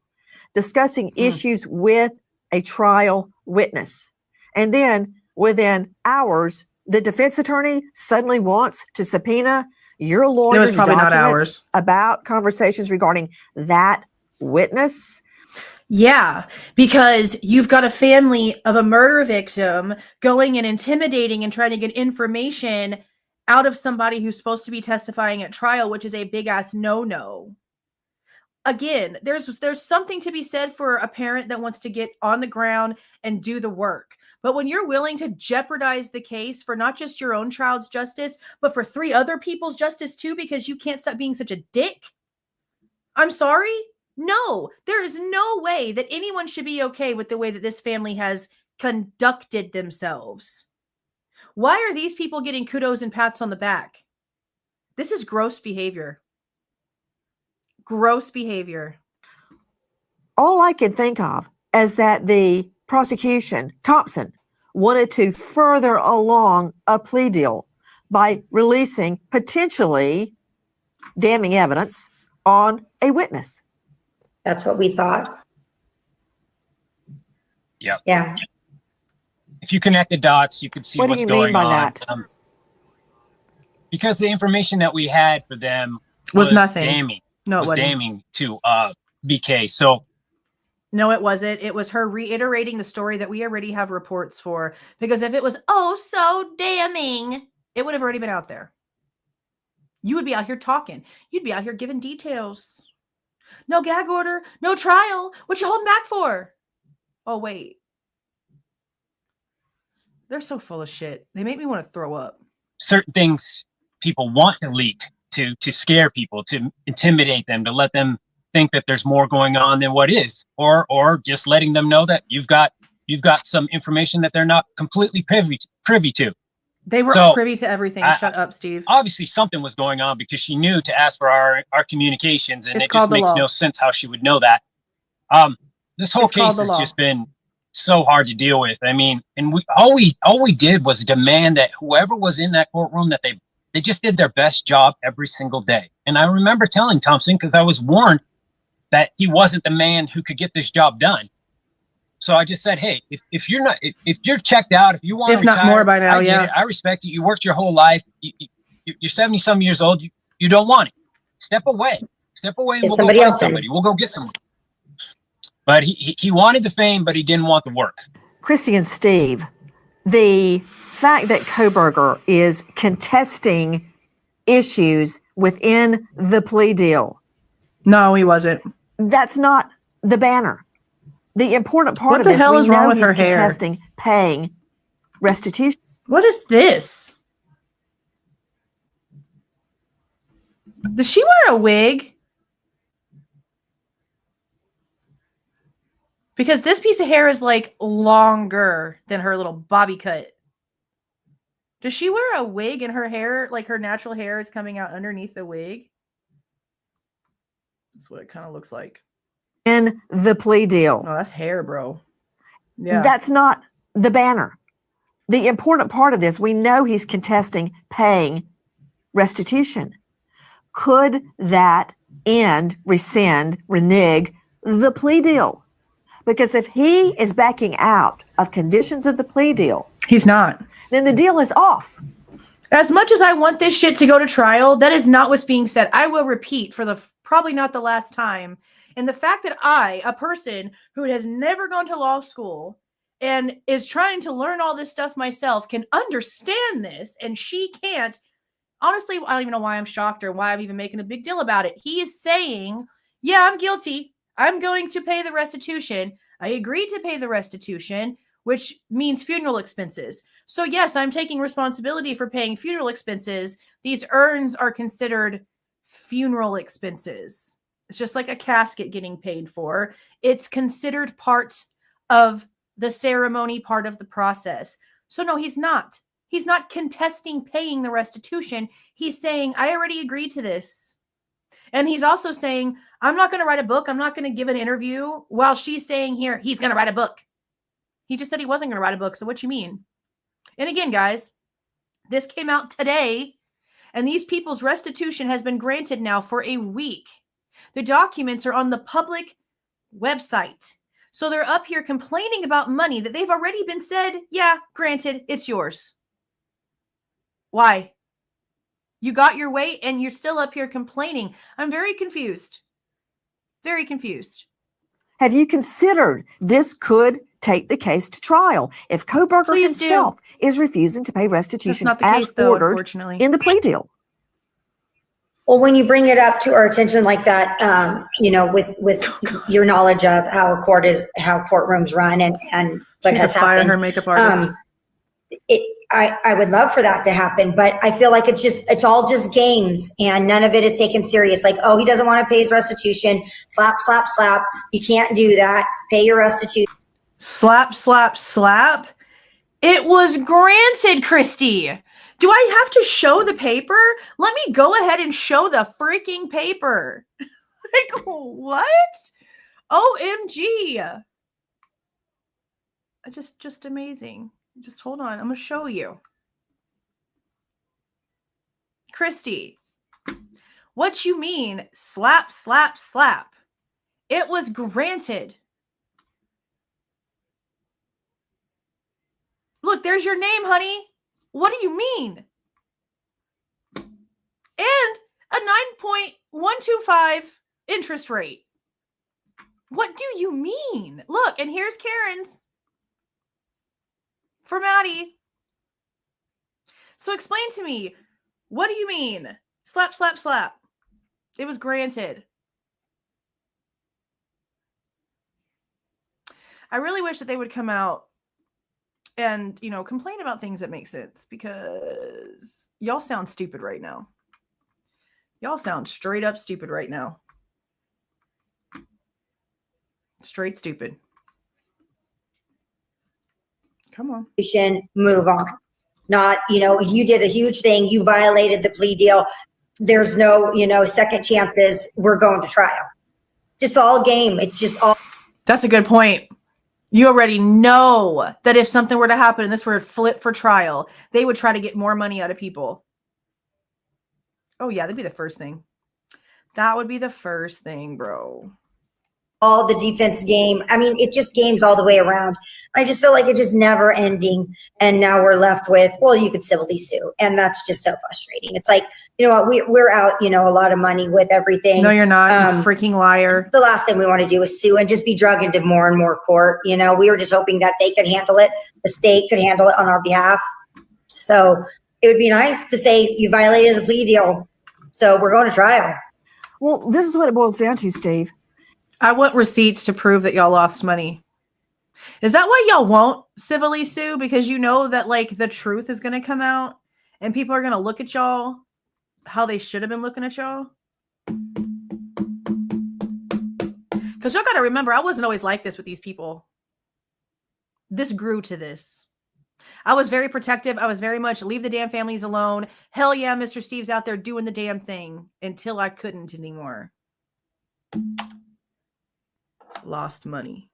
S2: discussing issues with a trial witness. And then within hours, the defense attorney suddenly wants to subpoena your lawyer's documents about conversations regarding that witness.
S1: Yeah, because you've got a family of a murder victim going and intimidating and trying to get information out of somebody who's supposed to be testifying at trial, which is a big ass no-no. Again, there's something to be said for a parent that wants to get on the ground and do the work. But when you're willing to jeopardize the case for not just your own child's justice, but for 3 other people's justice too, because you can't stop being such a dick, I'm sorry. No, there is no way that anyone should be okay with the way that this family has conducted themselves. Why are these people getting kudos and pats on the back? This is gross behavior. Gross behavior.
S2: All I can think of is that the prosecution, Thompson, wanted to further along a plea deal by releasing potentially damning evidence on a witness.
S3: That's what we thought.
S4: Yep.
S3: Yeah.
S4: If you connect the dots, you can see
S2: What do
S4: what's
S2: you
S4: going
S2: mean by
S4: on.
S2: that?
S4: Because the information that we had for them
S1: Was nothing.
S4: damning.
S1: No, it
S4: was
S1: wasn't.
S4: damning to BK. So
S1: No, it wasn't. It was her reiterating the story that we already have reports for. Because if it was, oh, so damning, it would have already been out there. You would be out here talking. You'd be out here giving details. No gag order, no trial. What you holding back for? Oh, wait. They're so full of shit. They make me want to throw up.
S4: certain things people want to leak to scare people, to intimidate them, to let them think that there's more going on than what is, or just letting them know that you've got some information that they're not completely privy to.
S1: They were privy to everything. Shut up, Steve.
S4: Obviously something was going on because she knew to ask for our communications, and it just makes no sense how she would know that. This whole case has just been so hard to deal with. I mean, and all we did was demand that whoever was in that courtroom, that they just did their best job every single day. And I remember telling Thompson, because I was warned that he wasn't the man who could get this job done. So I just said, hey, if you're checked out, if you want to retire,
S1: not more by now,
S4: I get it. I respect it. You worked your whole life. You're 70-some years old. You don't want it. Step away. And we'll go find somebody. We'll go get somebody. But he wanted the fame, but he didn't want the work.
S2: Kristi and Steve, the fact that Kohberger is contesting issues within the plea deal.
S1: No, he wasn't.
S2: That's not the banner. The important part of this,
S1: what the hell is wrong with her hair?
S2: Contesting paying restitution.
S1: What is this? Does she wear a wig? Because this piece of hair is like longer than her little bobby cut. Does she wear a wig and her hair, like her natural hair, is coming out underneath the wig? That's what it kind of looks like.
S2: In the plea deal.
S1: Oh, that's hair, bro. Yeah.
S2: That's not the banner. The important part of this, we know he's contesting paying restitution. Could that rescind, renege the plea deal? Because if he is backing out of conditions of the plea deal,
S1: He's not.
S2: then the deal is off.
S1: As much as I want this shit to go to trial, that is not what's being said. I will repeat for the probably not the last time. And the fact that I, a person who has never gone to law school and is trying to learn all this stuff myself, can understand this, and she can't. Honestly, I don't even know why I'm shocked or why I'm even making a big deal about it. He is saying, yeah, I'm guilty. I'm going to pay the restitution. I agreed to pay the restitution, which means funeral expenses. So yes, I'm taking responsibility for paying funeral expenses. These urns are considered funeral expenses. It's just like a casket getting paid for. It's considered part of the ceremony, part of the process. So no, he's not. He's not contesting paying the restitution. He's saying, I already agreed to this. And he's also saying, I'm not going to write a book. I'm not going to give an interview, while she's saying here, he's going to write a book. He just said he wasn't going to write a book. So what you mean? And again, guys, this came out today, and these people's restitution has been granted now for a week. The documents are on the public website. So they're up here complaining about money that they've already been said, yeah, granted, it's yours. Why? You got your way and you're still up here complaining. I'm very confused. Very confused.
S2: Have you considered this could take the case to trial if Kohberger
S1: Please
S2: himself is refusing to pay restitution
S1: That's not the
S2: as
S1: case, though,
S2: ordered
S1: unfortunately.
S2: in the plea deal?
S3: Well, when you bring it up to our attention like that, with your knowledge of how courtrooms run and what
S1: She's
S3: has
S1: a fire
S3: happened,
S1: her makeup artist.
S3: I would love for that to happen, but I feel like it's all just games and none of it is taken serious. Like, oh, he doesn't want to pay his restitution. Slap, slap, slap. You can't do that. Pay your restitution.
S1: Slap, slap, slap. It was granted, Kristi. Do I have to show the paper? Let me go ahead and show the freaking paper. Like, what? OMG. Just amazing. Just hold on. I'm going to show you. Kristi, what you mean? Slap, slap, slap. It was granted. Look, there's your name, honey. What do you mean? And a 9.125 interest rate. What do you mean? Look, and here's Karen's for Maddie. So explain to me, what do you mean? Slap, slap, slap. It was granted. I really wish that they would come out and, complain about things that make sense, because y'all sound stupid right now. Y'all sound straight up stupid right now. Straight stupid. Come on.
S3: Move on. Not, you did a huge thing. You violated the plea deal. There's no, second chances. We're going to trial. Just all game. It's just all.
S1: That's a good point. You already know that if something were to happen and this were flip for trial, they would try to get more money out of people. Oh, yeah, that'd be the first thing. That would be the first thing, bro.
S3: All the defense game. I mean, it's just games all the way around. I just feel like it's just never ending. And now we're left with, well, you could civilly sue. And that's just so frustrating. It's like, you know what, we're out, a lot of money with everything.
S1: No, you're not, you freaking liar.
S3: The last thing we want to do is sue and just be drug into more and more court. We were just hoping that they could handle it. The state could handle it on our behalf. So it would be nice to say you violated the plea deal. So we're going to trial.
S2: Well, this is what it boils down to, Steve.
S1: I want receipts to prove that y'all lost money. Is that why y'all won't civilly sue? Because you know that like the truth is going to come out and people are going to look at y'all how they should have been looking at y'all? Because y'all got to remember, I wasn't always like this with these people. This grew to this. I was very protective. I was very much leave the damn families alone. Hell yeah, Mr. Steve's out there doing the damn thing until I couldn't anymore. Lost money.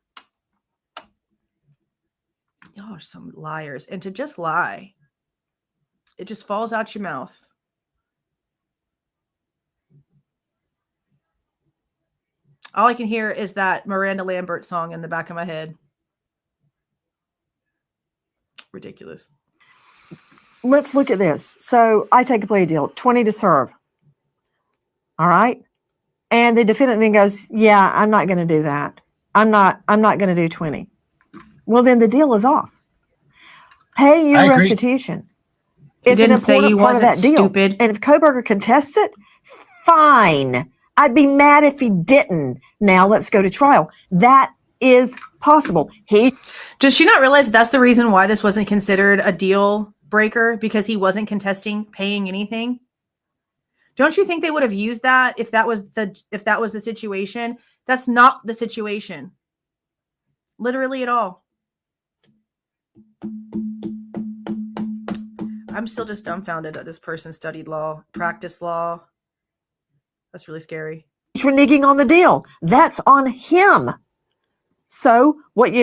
S1: Y'all are some liars. And to just lie, it just falls out your mouth. All I can hear is that Miranda Lambert song in the back of my head. Ridiculous.
S2: Let's look at this. So I take a plea deal, 20 to serve. All right. And the defendant then goes, yeah, I'm not going to do that. I'm not going to do 20. Well, then the deal is off. Paying your restitution is an important part of that deal.
S1: Stupid.
S2: And if Kohberger contests it, fine. I'd be mad if he didn't. Now let's go to trial. That is possible.
S1: Does she not realize that's the reason why this wasn't considered a deal breaker? Because he wasn't contesting paying anything? Don't you think they would have used that if that was the situation? That's not the situation. Literally at all. I'm still just dumbfounded that this person studied law, practiced law. That's really scary.
S2: He's reneging on the deal. That's on him. So what we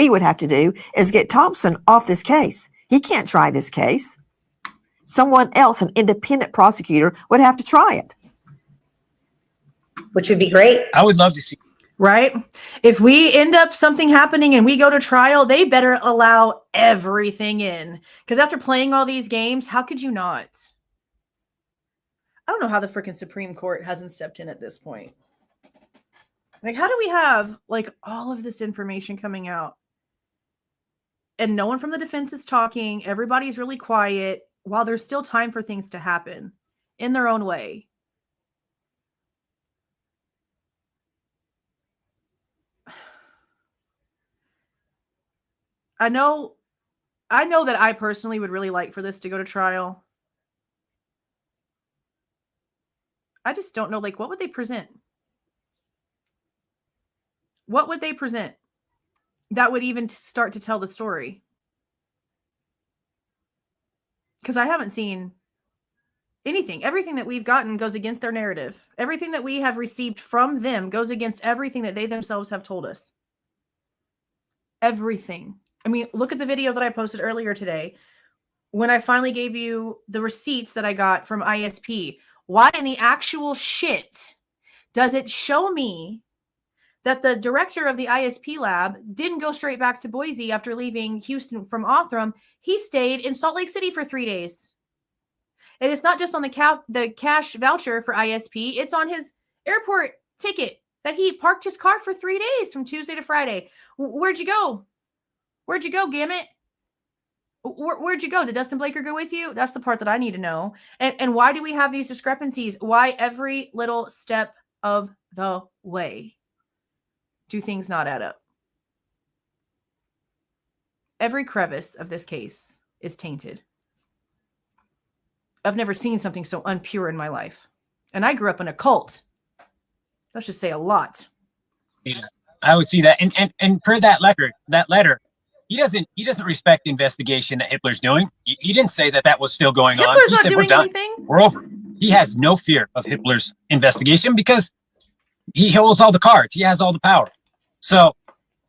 S2: would have to do is get Thompson off this case. He can't try this case. Someone else, an independent prosecutor, would have to try it.
S3: Which would be great.
S4: I would love to see.
S1: Right? If we end up something happening and we go to trial, they better allow everything in. Because after playing all these games, how could you not? I don't know how the freaking Supreme Court hasn't stepped in at this point. Like, how do we have like all of this information coming out and no one from the defense is talking? Everybody's really quiet while there's still time for things to happen in their own way. I know that I personally would really like for this to go to trial. I just don't know, like, what would they present? What would they present that would even start to tell the story? Because I haven't seen anything. Everything that we've gotten goes against their narrative. Everything that we have received from them goes against everything that they themselves have told us. Everything. I mean, look at the video that I posted earlier today when I finally gave you the receipts that I got from ISP. Why in the actual shit does it show me that the director of the ISP lab didn't go straight back to Boise after leaving Houston from Othram? He stayed in Salt Lake City for 3 days. And it's not just on the cash voucher for ISP. It's on his airport ticket that he parked his car for 3 days from Tuesday to Friday. Where'd you go? Where'd you go, Gammett? Where'd you go? Did Dustin Blaker go with you? That's the part that I need to know. And why do we have these discrepancies? Why every little step of the way do things not add up? Every crevice of this case is tainted. I've never seen something so unpure in my life. And I grew up in a cult. Let's just say a lot.
S4: Yeah, I would see that. And per that letter, he doesn't respect the investigation that Hitler's doing. He didn't say that was still going on. He said, we're done. Anything? We're over. He has no fear of Hitler's investigation because he holds all the cards. He has all the power. So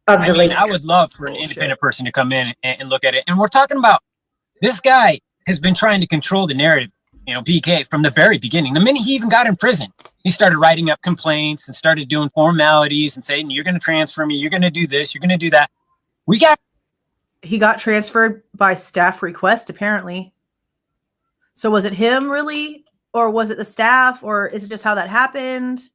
S4: I would love for an independent person to come in and look at it. And we're talking about this guy has been trying to control the narrative, BK, from the very beginning. The minute he even got in prison, he started writing up complaints and started doing formalities and saying, you're going to transfer me. You're going to do this. You're going to do that.
S1: He got transferred by staff request, apparently. So was it him really? Or was it the staff? Or is it just how that happened?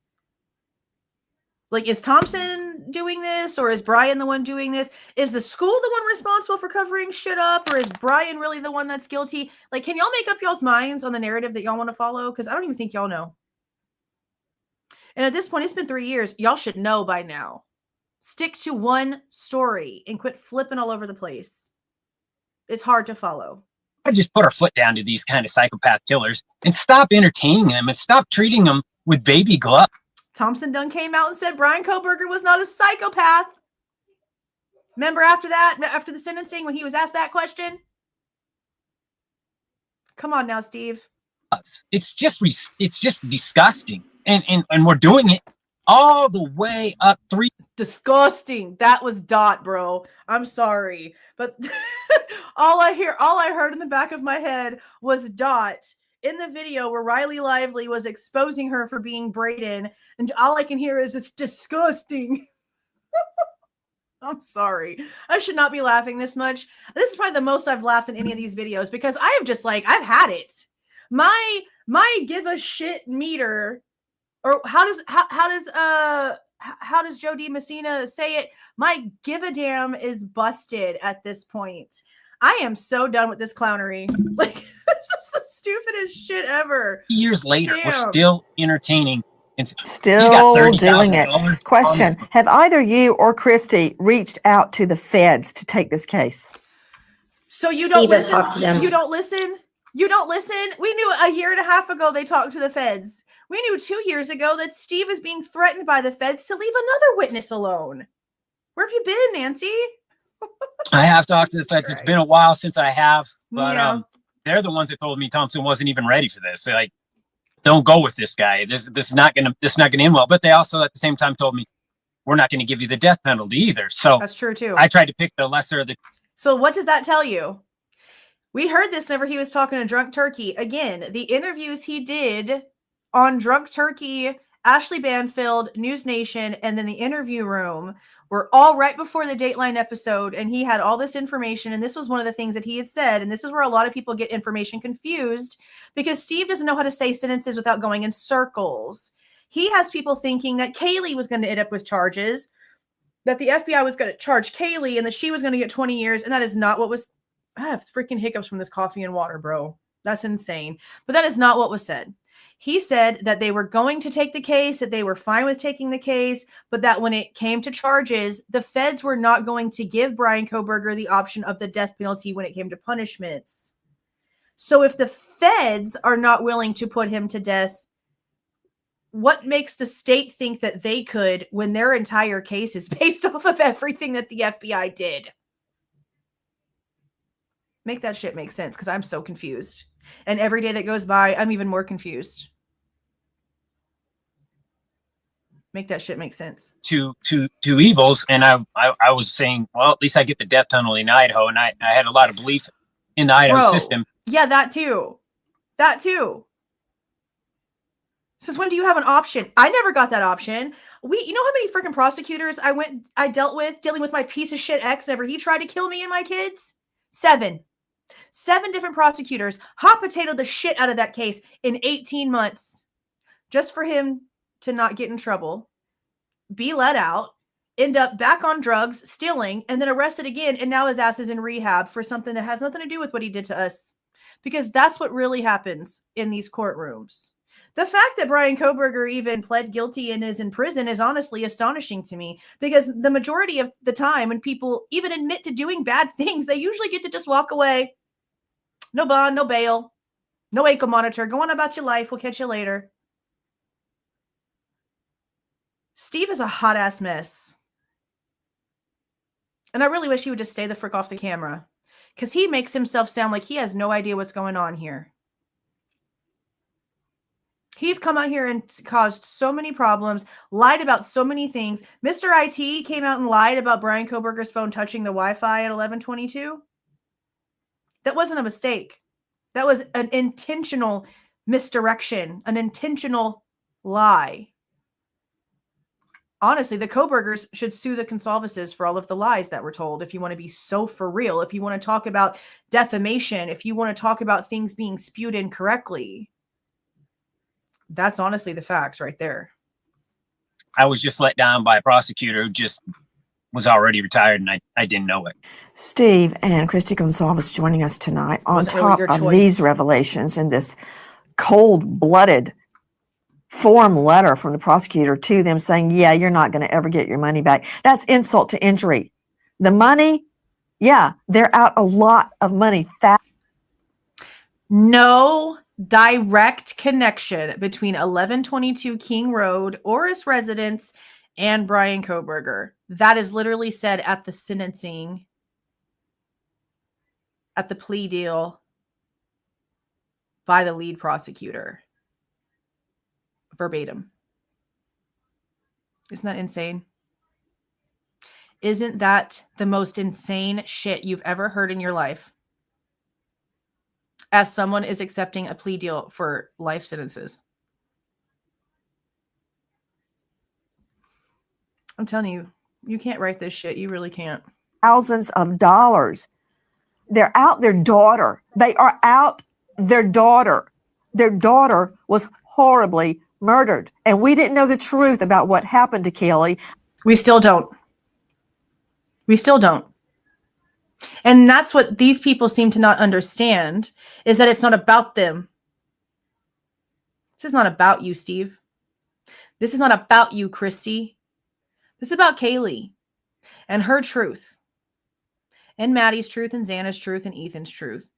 S1: Like, is Thompson doing this? Or is Bryan the one doing this? Is the school the one responsible for covering shit up? Or is Bryan really the one that's guilty? Like, can y'all make up y'all's minds on the narrative that y'all want to follow? Because I don't even think y'all know. And at this point, it's been 3 years. Y'all should know by now. Stick to one story and quit flipping all over the place. It's hard to follow.
S4: I just put our foot down to these kind of psychopath killers and stop entertaining them and stop treating them with baby gloves.
S1: Thompson Dunn came out and said Bryan Kohberger was not a psychopath. Remember after the sentencing, when he was asked that question? Come on now, Steve.
S4: It's just disgusting. And we're doing it all the way up 3.
S1: Disgusting. That was Dot, bro. I'm sorry. But all I heard in the back of my head was Dot in the video where Riley Lively was exposing her for being Brayden. And all I can hear is it's disgusting. I'm sorry. I should not be laughing this much. This is probably the most I've laughed in any of these videos because I have just I've had it. My give a shit meter, or how does Joe D. Messina say it? My give a damn is busted at this point. I am so done with this clownery. This is the stupidest shit ever.
S4: Years later,
S1: Damn.
S4: we're still entertaining.
S2: Still doing it. Question: have either you or Kristi reached out to the feds to take this case?
S1: So you
S3: Steve
S1: don't
S3: has
S1: listen?
S3: talked to them.
S1: You don't listen? You don't listen? We knew a year and a half ago they talked to the feds. We knew 2 years ago that Steve is being threatened by the feds to leave another witness alone. Where have you been, Nancy?
S4: I have talked to the feds. It's been a while since I have, but
S1: Yeah.
S4: they're the ones that told me Thompson wasn't even ready for this. They're like, don't go with this guy. This is not gonna end well. But they also at the same time told me we're not gonna give you the death penalty either. So
S1: That's true too.
S4: I tried to pick the lesser of the.
S1: So what does that tell you? We heard this whenever he was talking to Drunk Turkey. Again, the interviews he did on Drunk Turkey, Ashley Banfield, News Nation, and then the interview room were all right before the Dateline episode. And he had all this information. And this was one of the things that he had said. And this is where a lot of people get information confused because Steve doesn't know how to say sentences without going in circles. He has people thinking that Kaylee was going to end up with charges, that the FBI was going to charge Kaylee and that she was going to get 20 years. And that is not what was. I have freaking hiccups from this coffee and water, bro. That's insane. But that is not what was said. He said that they were going to take the case, that they were fine with taking the case, but that when it came to charges, the feds were not going to give Bryan Kohberger the option of the death penalty when it came to punishments. So if the feds are not willing to put him to death, what makes the state think that they could when their entire case is based off of everything that the FBI did? Make that shit make sense, because I'm so confused. And every day that goes by, I'm even more confused. Make that shit make sense.
S4: Two evils, and I was saying, well, at least I get the death penalty in Idaho, and I had a lot of belief in the Idaho system.
S1: Yeah, that too. That too. Since when do you have an option? I never got that option. You know how many freaking prosecutors I dealt with dealing with my piece of shit ex whenever he tried to kill me and my kids? 7 different prosecutors hot potatoed the shit out of that case in 18 months just for him to not get in trouble, be let out, end up back on drugs, stealing, and then arrested again. And now his ass is in rehab for something that has nothing to do with what he did to us, because that's what really happens in these courtrooms. The fact that Bryan Kohberger even pled guilty and is in prison is honestly astonishing to me, because the majority of the time when people even admit to doing bad things, they usually get to just walk away. No bond, no bail, no ankle monitor. Go on about your life. We'll catch you later. Steve is a hot ass mess. And I really wish he would just stay the frick off the camera, because he makes himself sound like he has no idea what's going on here. He's come out here and caused so many problems, lied about so many things. Mr. IT came out and lied about Bryan Kohberger's phone touching the Wi-Fi at 11:22. That wasn't a mistake. That was an intentional misdirection, an intentional lie. Honestly, the Kohbergers should sue the Goncalveses for all of the lies that were told. If you want to be so for real, if you want to talk about defamation, if you want to talk about things being spewed incorrectly. That's honestly the facts right there.
S4: I was just let down by a prosecutor who just was already retired, and I didn't know it.
S2: Steve and Kristi Goncalves joining us tonight on
S1: Wasn't really
S2: top
S1: your
S2: of
S1: choice.
S2: these revelations and this cold-blooded form letter from the prosecutor to them saying, yeah, you're not going to ever get your money back. That's insult to injury. The money, yeah, they're out a lot of money.
S1: No direct connection between 1122 King Road, Oris residence, and Bryan Kohberger. That is literally said at the sentencing, at the plea deal by the lead prosecutor. Verbatim. Isn't that insane? Isn't that the most insane shit you've ever heard in your life? As someone is accepting a plea deal for life sentences. I'm telling you, you can't write this shit. You really can't.
S2: Thousands of dollars. They're out their daughter. They are out their daughter. Their daughter was horribly murdered. And we didn't know the truth about what happened to Kaylee.
S1: We still don't. We still don't. And that's what these people seem to not understand, is that it's not about them. This is not about you, Steve. This is not about you, Kristi. This is about Kaylee and her truth, and Maddie's truth, and Xana's truth, and Ethan's truth.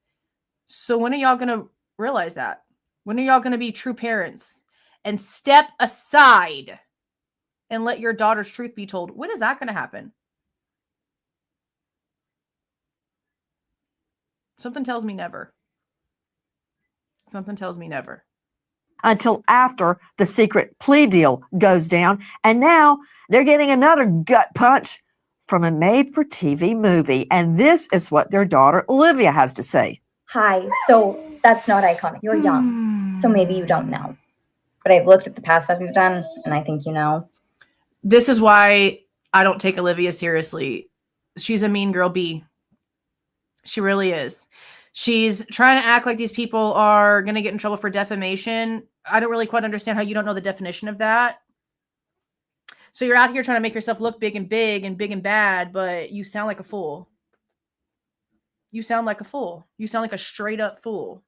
S1: So when are y'all going to realize that? When are y'all going to be true parents and step aside and let your daughter's truth be told? When is that going to happen? Something tells me never. Something tells me never.
S2: Until after the secret plea deal goes down. And now they're getting another gut punch from a made-for-TV movie. And this is what their daughter, Olivia, has to say.
S5: Hi, so that's not iconic. You're young, so maybe you don't know. But I've looked at the past stuff you've done, and I think you know.
S1: This is why I don't take Olivia seriously. She's a mean girl bee. She really is. She's trying to act like these people are going to get in trouble for defamation. I don't really quite understand how you don't know the definition of that. So you're out here trying to make yourself look big and bad, but you sound like a fool. You sound like a fool. You sound like a straight up fool.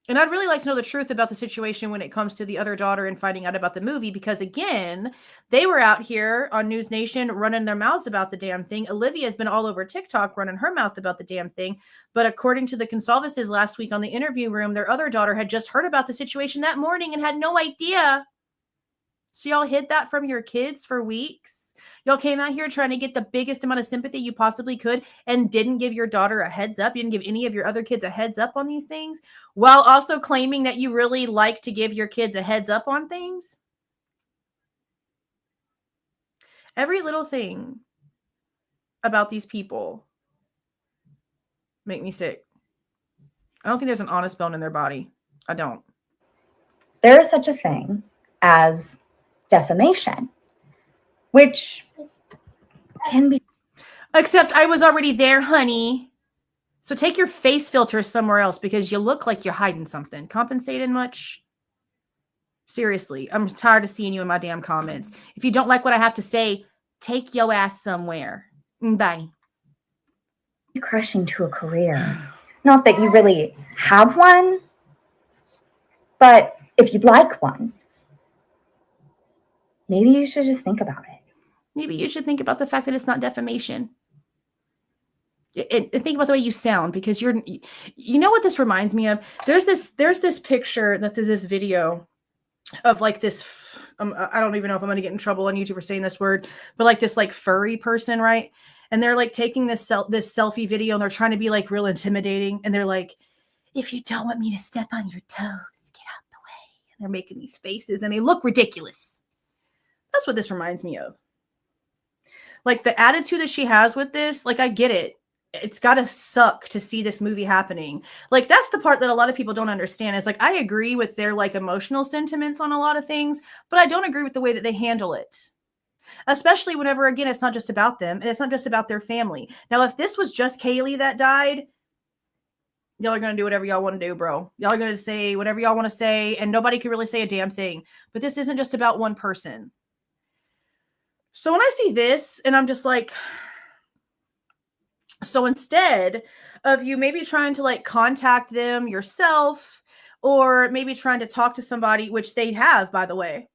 S1: And I'd really like to know the truth about the situation when it comes to the other daughter and finding out about the movie, because again, they were out here on News Nation running their mouths about the damn thing. Olivia's been all over TikTok running her mouth about the damn thing. But according to the Goncalveses last week on the interview room, their other daughter had just heard about the situation that morning and had no idea. So y'all hid that from your kids for weeks. Y'all came out here trying to get the biggest amount of sympathy you possibly could and didn't give your daughter a heads up. You didn't give any of your other kids a heads up on these things, while also claiming that you really like to give your kids a heads up on things. Every little thing about these people make me sick. I don't think there's an honest bone in their body. I don't.
S5: There is such a thing as defamation, which can be.
S1: Except I was already there, honey. So take your face filter somewhere else, because you look like you're hiding something. Compensated much? Seriously, I'm tired of seeing you in my damn comments. If you don't like what I have to say, take your ass somewhere. Bye.
S5: Crushing to a career. Not that you really have one, but if you'd like one, maybe you should just think about it.
S1: Maybe you should think about the fact that it's not defamation. And think about the way you sound, because you know what this reminds me of? There's this picture, that there's this video of like this, I don't even know if I'm going to get in trouble on YouTube for saying this word, but like this like furry person, right? And they're like taking this selfie video and they're trying to be like real intimidating. And they're like, if you don't want me to step on your toes, get out the way. And they're making these faces and they look ridiculous. That's what this reminds me of. Like the attitude that she has with this, like I get it. It's got to suck to see this movie happening. Like that's the part that a lot of people don't understand, is like, I agree with their like emotional sentiments on a lot of things, but I don't agree with the way that they handle it. Especially whenever, again, it's not just about them and it's not just about their family. Now, if this was just Kaylee that died, y'all are going to do whatever y'all want to do, bro. Y'all are going to say whatever y'all want to say and nobody can really say a damn thing. But this isn't just about one person. So when I see this and I'm just like, so instead of you maybe trying to like contact them yourself or maybe trying to talk to somebody, which they have, by the way.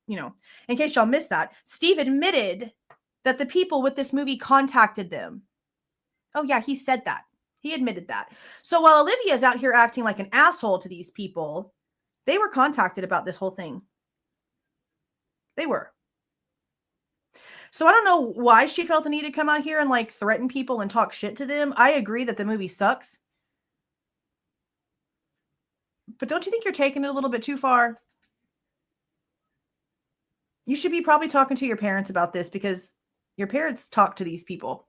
S1: In case y'all missed that, Steve admitted that the people with this movie contacted them. Oh yeah, he said that. He admitted that. So while Olivia's out here acting like an asshole to these people, they were contacted about this whole thing. They were. So I don't know why she felt the need to come out here and like threaten people and talk shit to them. I agree that the movie sucks. But don't you think you're taking it a little bit too far? You should be probably talking to your parents about this because your parents talk to these people.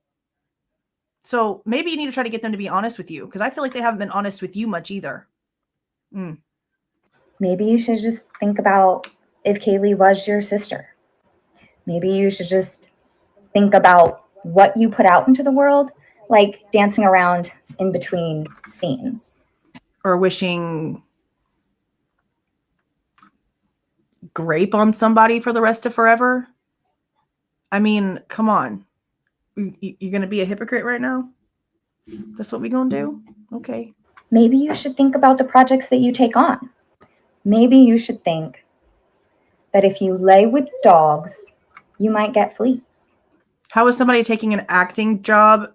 S1: So maybe you need to try to get them to be honest with you because I feel like they haven't been honest with you much either.
S5: Maybe you should just think about if Kaylee was your sister. Maybe you should just think about what you put out into the world, like dancing around in between scenes.
S1: Or wishing grape on somebody for the rest of forever. I mean, come on. You're going to be a hypocrite right now? That's what we going to do? Okay.
S5: Maybe you should think about the projects that you take on. Maybe you should think that if you lay with dogs, you might get fleas.
S1: How is somebody taking an acting job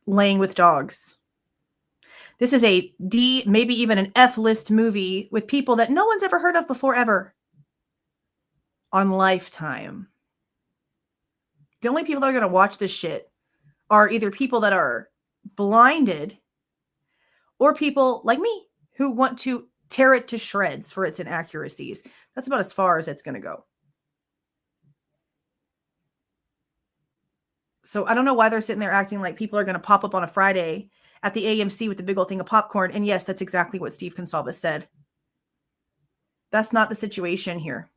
S1: laying with dogs? This is a D, maybe even an F list movie with people that no one's ever heard of before ever. On Lifetime. The only people that are going to watch this shit are either people that are blinded or people like me who want to tear it to shreds for its inaccuracies. That's about as far as it's going to go. So I don't know why they're sitting there acting like people are going to pop up on a Friday at the AMC with the big old thing of popcorn. And yes, that's exactly what Steve Goncalves said. That's not the situation here.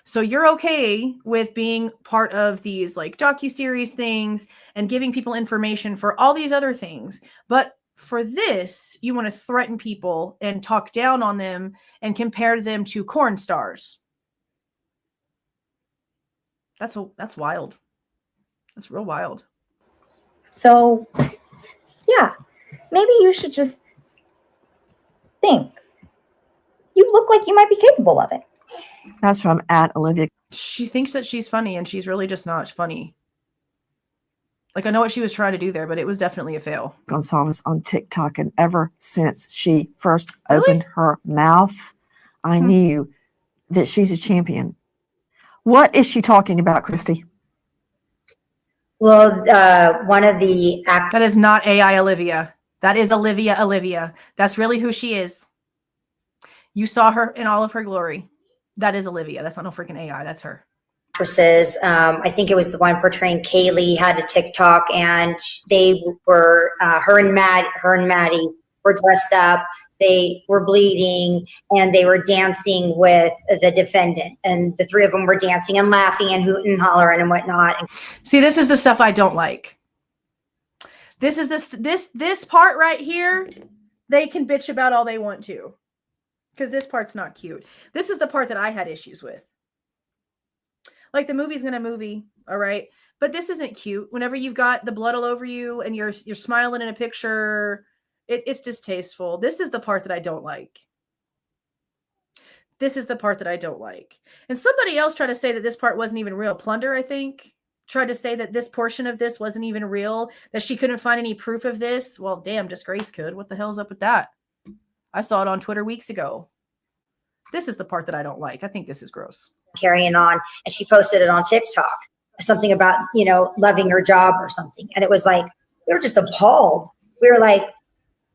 S1: So you're okay with being part of these like docuseries things and giving people information for all these other things. But for this, you want to threaten people and talk down on them and compare them to corn stars. That's wild. That's real wild.
S5: So, yeah, maybe you should just think. You look like you might be capable of it.
S2: That's from @Olivia.
S1: She thinks that she's funny and she's really just not funny. Like, I know what she was trying to do there, but it was definitely a fail.
S2: Goncalves on TikTok, and ever since she first opened her mouth, I knew that she's a champion. What is she talking about, Kristi?
S3: Well, one of the
S1: That is not AI Olivia. That is Olivia. That's really who she is. You saw her in all of her glory. That is Olivia. That's not no freaking AI. That's her.
S3: actresses, I think it was the one portraying Kaylee, had a TikTok, and they were her and Maddie were dressed up. They were bleeding and they were dancing with the defendant, and the three of them were dancing and laughing and hooting and hollering and whatnot.
S1: See, this is the stuff I don't like. This is this part right here. They can bitch about all they want to, because this part's not cute. This is the part that I had issues with. Like, the movie's gonna movie, all right, but this isn't cute. Whenever you've got the blood all over you and you're smiling in a picture, it's distasteful. This is the part that I don't like. This is the part that I don't like. And somebody else tried to say that this part wasn't even real. Plunder, I think, tried to say that this portion of this wasn't even real, that she couldn't find any proof of this. Well, damn, DisGrace could. What the hell's up with that? I saw it on Twitter weeks ago. This is the part that I don't like. I think this is gross.
S3: Carrying on, and she posted it on TikTok, something about, loving her job or something. And it was like, we were just appalled. We were like,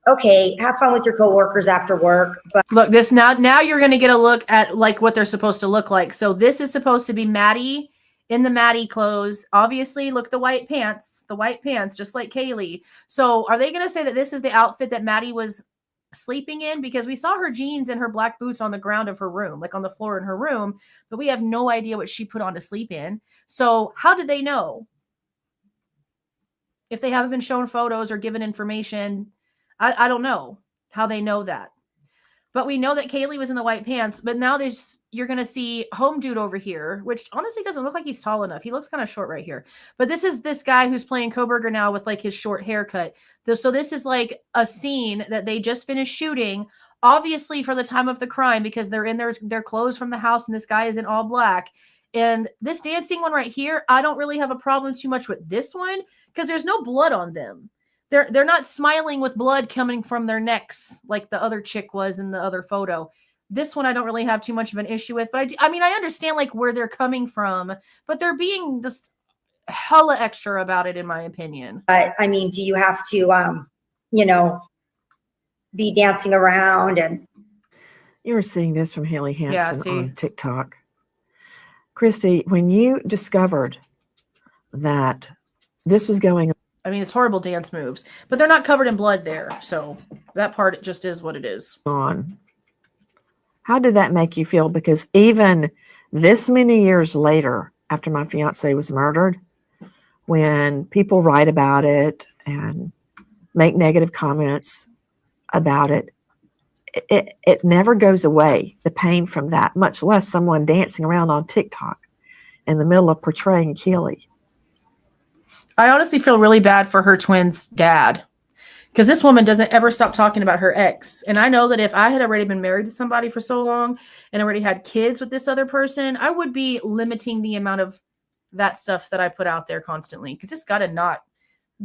S3: okay, have fun with your coworkers after work. But
S1: look, this now you're going to get a look at like what they're supposed to look like. So this is supposed to be Maddie in the Maddie clothes. Obviously, look, the white pants, just like Kaylee. So are they going to say that this is the outfit that Maddie was sleeping in? Because we saw her jeans and her black boots on the ground of her room, like on the floor in her room, but we have no idea what she put on to sleep in. So how did they know? If they haven't been shown photos or given information, I don't know how they know that. But we know that Kaylee was in the white pants, but now you're going to see Home Dude over here, which honestly doesn't look like he's tall enough. He looks kind of short right here. But this is this guy who's playing Kohberger now with like his short haircut. So this is like a scene that they just finished shooting obviously for the time of the crime, because they're in their clothes from the house and this guy is in all black. And this dancing one right here, I don't really have a problem too much with this one because there's no blood on them. They're not smiling with blood coming from their necks like the other chick was in the other photo. This one I don't really have too much of an issue with, but I mean, I understand like where they're coming from, but they're being just hella extra about it, in my opinion.
S3: I mean, do you have to, you know, be dancing around? And
S2: You were seeing this from Haley Hansen
S1: see.
S2: on TikTok. Kristi, when you discovered that this was going
S1: I mean, it's horrible dance moves, but they're not covered in blood there. So that part, it just is what it is.
S2: on, how did that make you feel? Because even this many years later, after my fiance was murdered, when people write about it and make negative comments about it, it never goes away, the pain from that, much less someone dancing around on TikTok in the middle of portraying Kaylee.
S1: I honestly feel really bad for her twin's dad because this woman doesn't ever stop talking about her ex. And I know that if I had already been married to somebody for so long and already had kids with this other person, I would be limiting the amount of that stuff that I put out there constantly, because it's got to not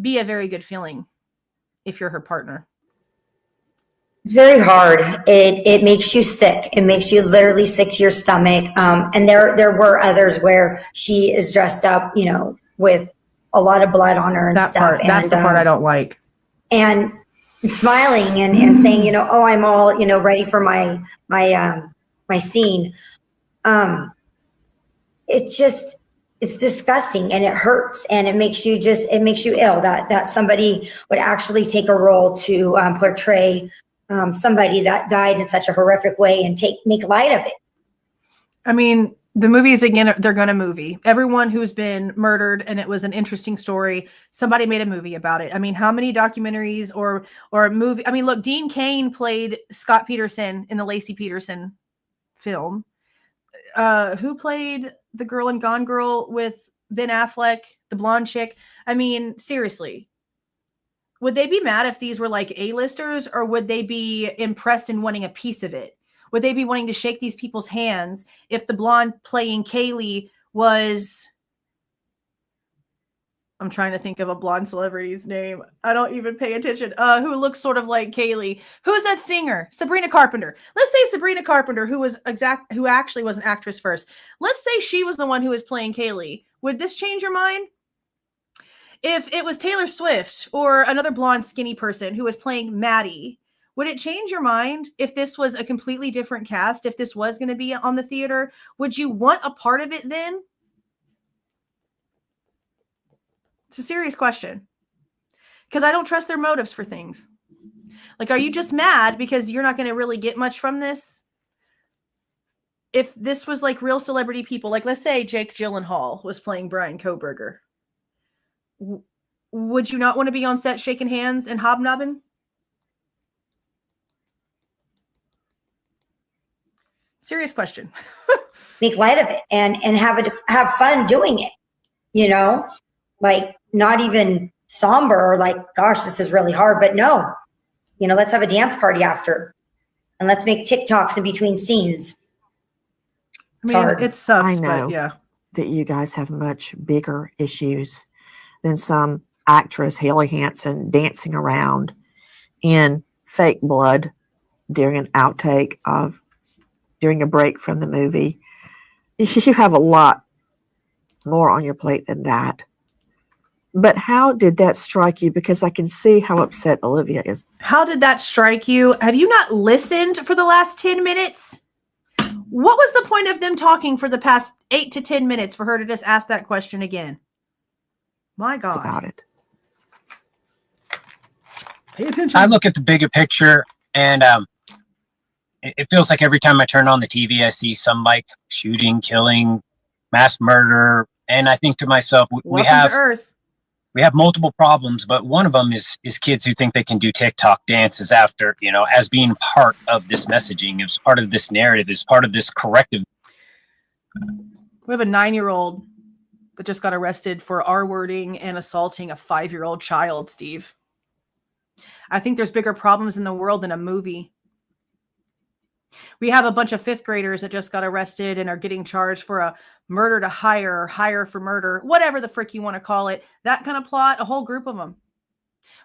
S1: be a very good feeling if you're her partner.
S3: it's very hard. It makes you sick. It makes you literally sick to your stomach. And there were others where she is dressed up, you know, with a lot of blood on her and
S1: That
S3: stuff.
S1: part, that's the part I don't like.
S3: And smiling and saying, you know, oh, I'm all, you know, ready for my scene. It's disgusting and it hurts and it makes you ill that somebody would actually take a role to portray somebody that died in such a horrific way and make light of it.
S1: I mean, the movies, again, they're going to movie. Everyone who's been murdered and it was an interesting story, somebody made a movie about it. I mean, how many documentaries or a movie? I mean, look, Dean Cain played Scott Peterson in the Lacey Peterson film. Who played the girl in Gone Girl with Ben Affleck, the blonde chick? I mean, seriously. Would they be mad if these were like A-listers, or would they be impressed and wanting a piece of it? Would they be wanting to shake these people's hands if the blonde playing Kaylee was... I'm trying to think of a blonde celebrity's name. I don't even pay attention. Who looks sort of like Kaylee. Who's that singer? Sabrina Carpenter. Let's say Sabrina Carpenter, who actually was an actress first. Let's say she was the one who was playing Kaylee. Would this change your mind? If it was Taylor Swift or another blonde skinny person who was playing Maddie, would it change your mind if this was a completely different cast? If this was going to be on the theater, would you want a part of it then? It's a serious question, because I don't trust their motives for things. Like, are you just mad because you're not going to really get much from this? If this was like real celebrity people, like let's say Jake Gyllenhaal was playing Bryan Kohberger, would you not want to be on set shaking hands and hobnobbing? Serious question.
S3: Make light of it and have fun doing it, you know, like not even somber or like, gosh, this is really hard, but no, you know, let's have a dance party after and let's make TikToks in between scenes.
S1: I mean, it sucks,
S2: I know
S1: but yeah,
S2: that you guys have much bigger issues than some actress, Haley Hansen, dancing around in fake blood during an outtake during a break from the movie. You have a lot more on your plate than that. But how did that strike you? Because I can see how upset Olivia is.
S1: How did that strike you? Have you not listened for the last 10 minutes? What was the point of them talking for the past 8 to 10 minutes for her to just ask that question again? My God.
S2: That's about it.
S1: Pay attention.
S4: I look at the bigger picture, and it feels like every time I turn on the TV, I see some like shooting, killing, mass murder, and I think to myself, we have multiple problems, but one of them is kids who think they can do TikTok dances after, you know, as being part of this messaging, as part of this narrative, as part of this corrective.
S1: We have a 9-year-old that just got arrested for R-wording and assaulting a 5-year-old child, Steve. I think there's bigger problems in the world than a movie. We have a bunch of 5th graders that just got arrested and are getting charged for a murder to hire, or hire for murder, whatever the frick you want to call it. That kind of plot, a whole group of them.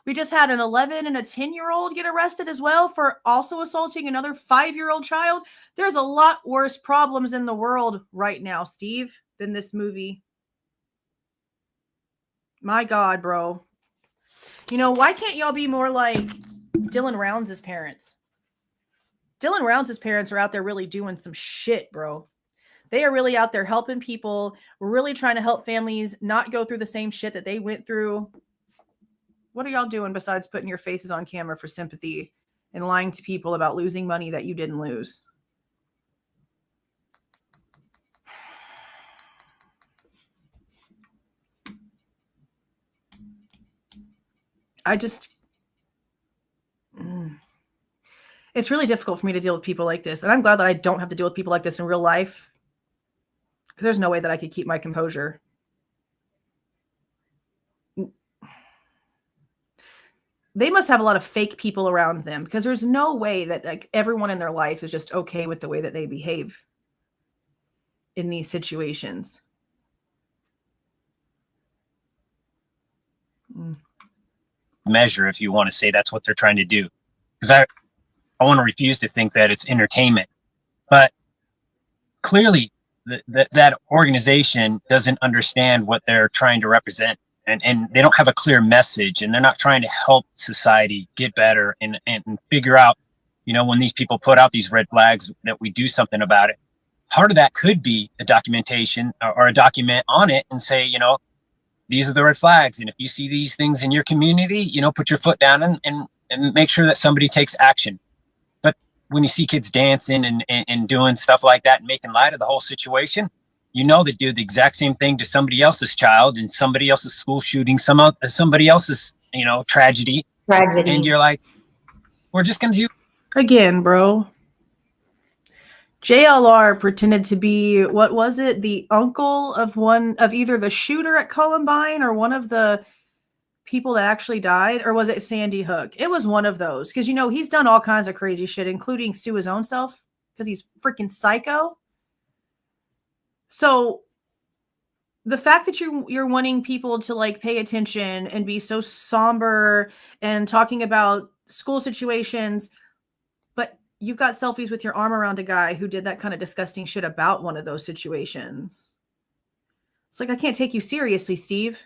S1: We just had an 11 and a 10-year-old get arrested as well for also assaulting another 5-year-old child. There's a lot worse problems in the world right now, Steve, than this movie. My God, bro. You know, why can't y'all be more like Dylan Rounds' parents? Dylan Rounds' parents are out there really doing some shit, bro. They are really out there helping people. We're really trying to help families not go through the same shit that they went through. What are y'all doing besides putting your faces on camera for sympathy and lying to people about losing money that you didn't lose? It's really difficult for me to deal with people like this. And I'm glad that I don't have to deal with people like this in real life, because there's no way that I could keep my composure. They must have a lot of fake people around them, because there's no way that like everyone in their life is just okay with the way that they behave in these situations.
S4: Measure, if you want to say that's what they're trying to do, because I want to refuse to think that it's entertainment, but clearly that organization doesn't understand what they're trying to represent, and they don't have a clear message, and they're not trying to help society get better and figure out, you know, when these people put out these red flags, that we do something about it. Part of that could be a documentation or a document on it and say, you know, these are the red flags, and if you see these things in your community, you know, put your foot down and make sure that somebody takes action. But when you see kids dancing and doing stuff like that and making light of the whole situation, you know, they do the exact same thing to somebody else's child and somebody else's school shooting, somebody else's, you know, tragedy. And you're like, we're just going to do.
S1: Again, bro. JLR pretended to be, what was it? The uncle of one of either the shooter at Columbine or one of the people that actually died, or was it Sandy Hook? It was one of those, because, you know, he's done all kinds of crazy shit, including sue his own self because he's freaking psycho. So the fact that you're wanting people to like pay attention and be so somber and talking about school situations, but you've got selfies with your arm around a guy who did that kind of disgusting shit about one of those situations. It's like, I can't take you seriously, Steve.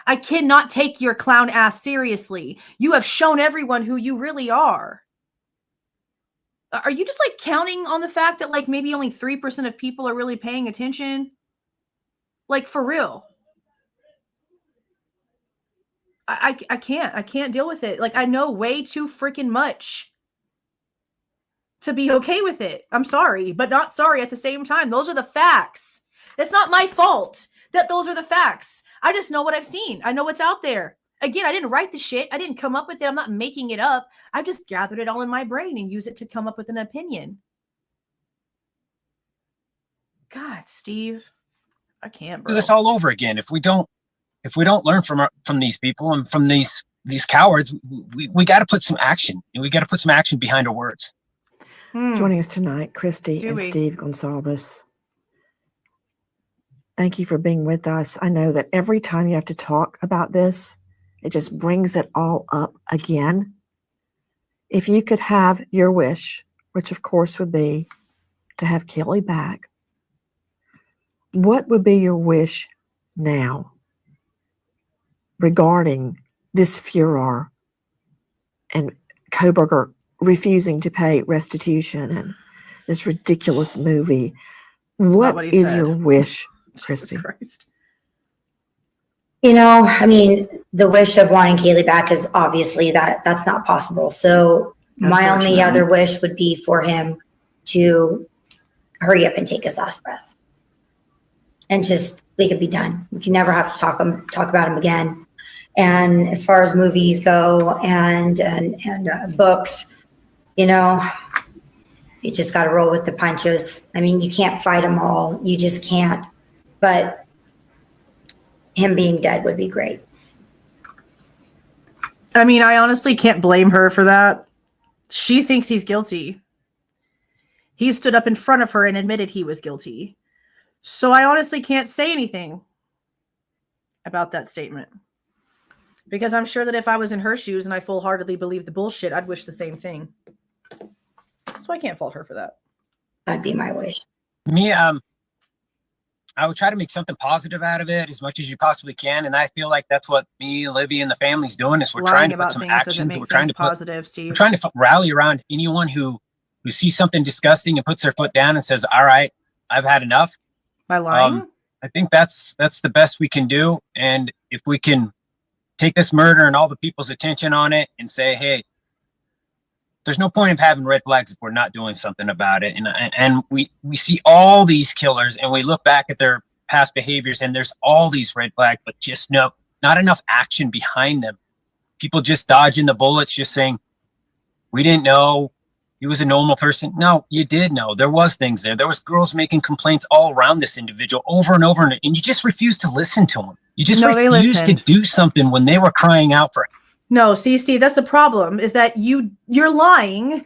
S1: I cannot take your clown ass seriously. You have shown everyone who you really are. Are you just like counting on the fact that like maybe only 3% of people are really paying attention? Like, for real. I can't deal with it. Like, I know way too freaking much to be okay with it. I'm sorry, but not sorry at the same time. Those are the facts. It's not my fault that those are the facts. I just know what I've seen. I know what's out there. Again, I didn't write the shit. I didn't come up with it. I'm not making it up. I just gathered it all in my brain and use it to come up with an opinion. God, Steve, I can't, bro.
S4: Because it's all over again. If we don't learn from these people and from these cowards, we got to put some action. We got to put some action behind our words.
S2: Joining us tonight, Kristi and Steve Goncalves. Thank you for being with us. I know that every time you have to talk about this, it just brings it all up again. If you could have your wish, which of course would be to have Kaylee back, what would be your wish now regarding this furor and Kohberger refusing to pay restitution and this ridiculous movie? What is your wish, Kristi?
S3: You know, I mean, the wish of wanting Kaylee back is obviously that's not possible. So my only other wish would be for him to hurry up and take his last breath. And just, we could be done. We can never have to talk about him again. And as far as movies go and books, you know, you just got to roll with the punches. I mean, you can't fight them all. You just can't. But him being dead would be great.
S1: I mean, I honestly can't blame her for that. She thinks he's guilty. He stood up in front of her and admitted he was guilty. So I honestly can't say anything about that statement. Because I'm sure that if I was in her shoes and I full-heartedly believed the bullshit, I'd wish the same thing. So I can't fault her for that.
S3: That'd be my wish.
S4: Me, I would try to make something positive out of it as much as you possibly can, and I feel like that's what me, Libby, and the family's doing. Is we're trying to put some action. We're trying to
S1: positive, Steve.
S4: We're trying to rally around anyone who sees something disgusting and puts their foot down and says, "All right, I've had enough."
S1: By lying,
S4: I think that's the best we can do, and if we can take this murder and all the people's attention on it and say, "Hey, there's no point of having red flags if we're not doing something about it." And we see all these killers and we look back at their past behaviors and there's all these red flags, but just not enough action behind them. People just dodging the bullets, just saying, "We didn't know he was a normal person." No, you did know. There was things there. There was girls making complaints all around this individual over and over, and you just refused to listen to them. You just refused to do something when they were crying out for it.
S1: No, see, Steve, that's the problem, is that you're lying.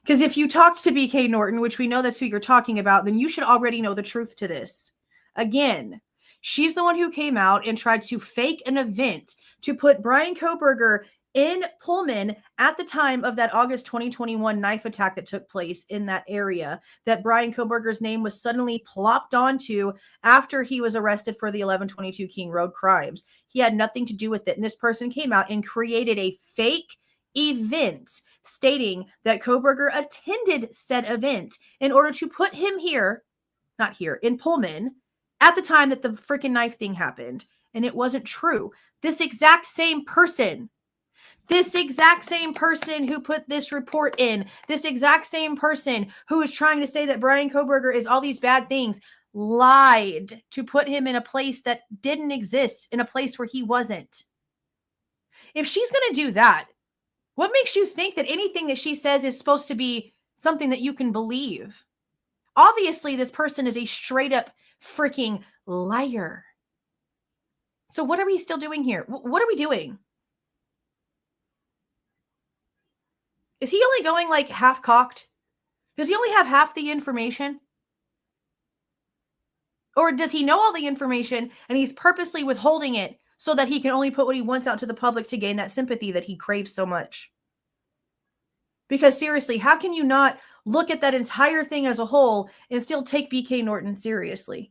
S1: Because if you talked to BK Norton, which we know that's who you're talking about, then you should already know the truth to this. Again, she's the one who came out and tried to fake an event to put Bryan Kohberger in Pullman at the time of that August 2021 knife attack that took place in that area, that Bryan Kohberger's name was suddenly plopped onto after he was arrested for the 1122 King Road crimes. He had nothing to do with it. And this person came out and created a fake event stating that Kohberger attended said event in order to put him here, not here, in Pullman at the time that the freaking knife thing happened. And it wasn't true. This exact same person who put this report in, this exact same person who is trying to say that Bryan Kohberger is all these bad things, lied to put him in a place that didn't exist, in a place where he wasn't. If she's going to do that, what makes you think that anything that she says is supposed to be something that you can believe? Obviously, this person is a straight up freaking liar. So what are we still doing here? What are we doing? Is he only going like half cocked? Does he only have half the information? Or does he know all the information and he's purposely withholding it so that he can only put what he wants out to the public to gain that sympathy that he craves so much? Because seriously, how can you not look at that entire thing as a whole and still take BK Norton seriously?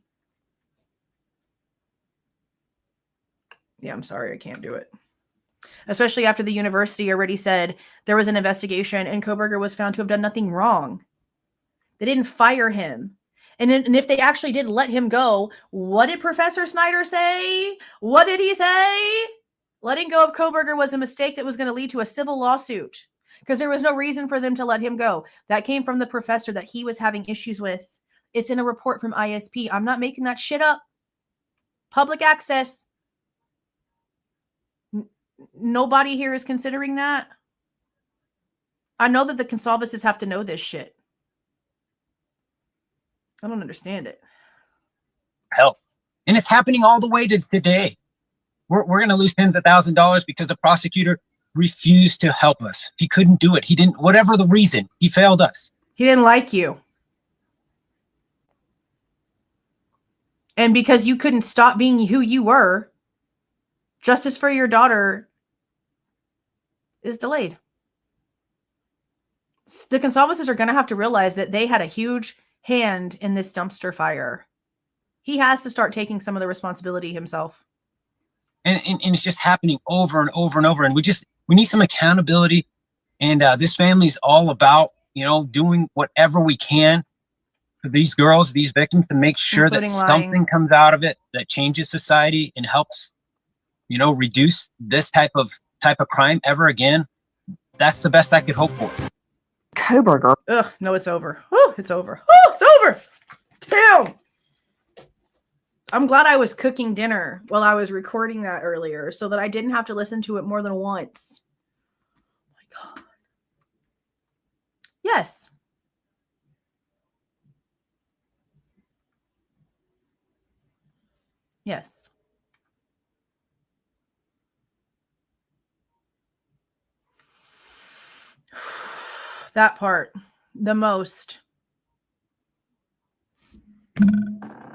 S1: Yeah, I'm sorry, I can't do it. Especially after the university already said there was an investigation and Kohberger was found to have done nothing wrong. They didn't fire him. And if they actually did let him go, what did Professor Snyder say? What did he say? Letting go of Kohberger was a mistake that was going to lead to a civil lawsuit because there was no reason for them to let him go. That came from the professor that he was having issues with. It's in a report from ISP. I'm not making that shit up. Public access. Nobody here is considering that. I know that the Goncalveses have to know this shit. I don't understand it.
S4: Hell, and it's happening all the way to today. We're going to lose tens of thousands of dollars because the prosecutor refused to help us. He couldn't do it. He didn't, whatever the reason, he failed us.
S1: He didn't like you. And because you couldn't stop being who you were, justice for your daughter is delayed. The Goncalveses are going to have to realize that they had a huge hand in this dumpster fire. He has to start taking some of the responsibility himself.
S4: And it's just happening over and over and over. And we need some accountability. And this family's all about, doing whatever we can for these girls, these victims, to make sure that something comes out of it that changes society and helps, reduce this type of crime ever again. That's the best I could hope for.
S2: Kohberger.
S1: Ugh, no, it's over. Oh, it's over. Oh, it's over. Damn. I'm glad I was cooking dinner while I was recording that earlier so that I didn't have to listen to it more than once. Oh my God. Yes. Yes. That part, the most.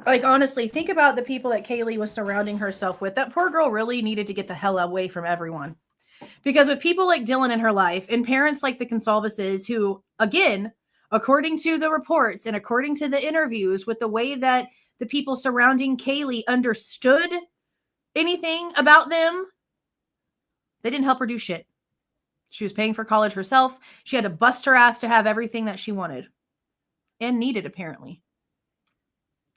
S1: Like, honestly, think about the people that Kaylee was surrounding herself with. That poor girl really needed to get the hell away from everyone. Because with people like Dylan in her life and parents like the Goncalveses, who, again, according to the reports and according to the interviews, with the way that the people surrounding Kaylee understood anything about them, they didn't help her do shit. She was paying for college herself. She had to bust her ass to have everything that she wanted and needed, apparently.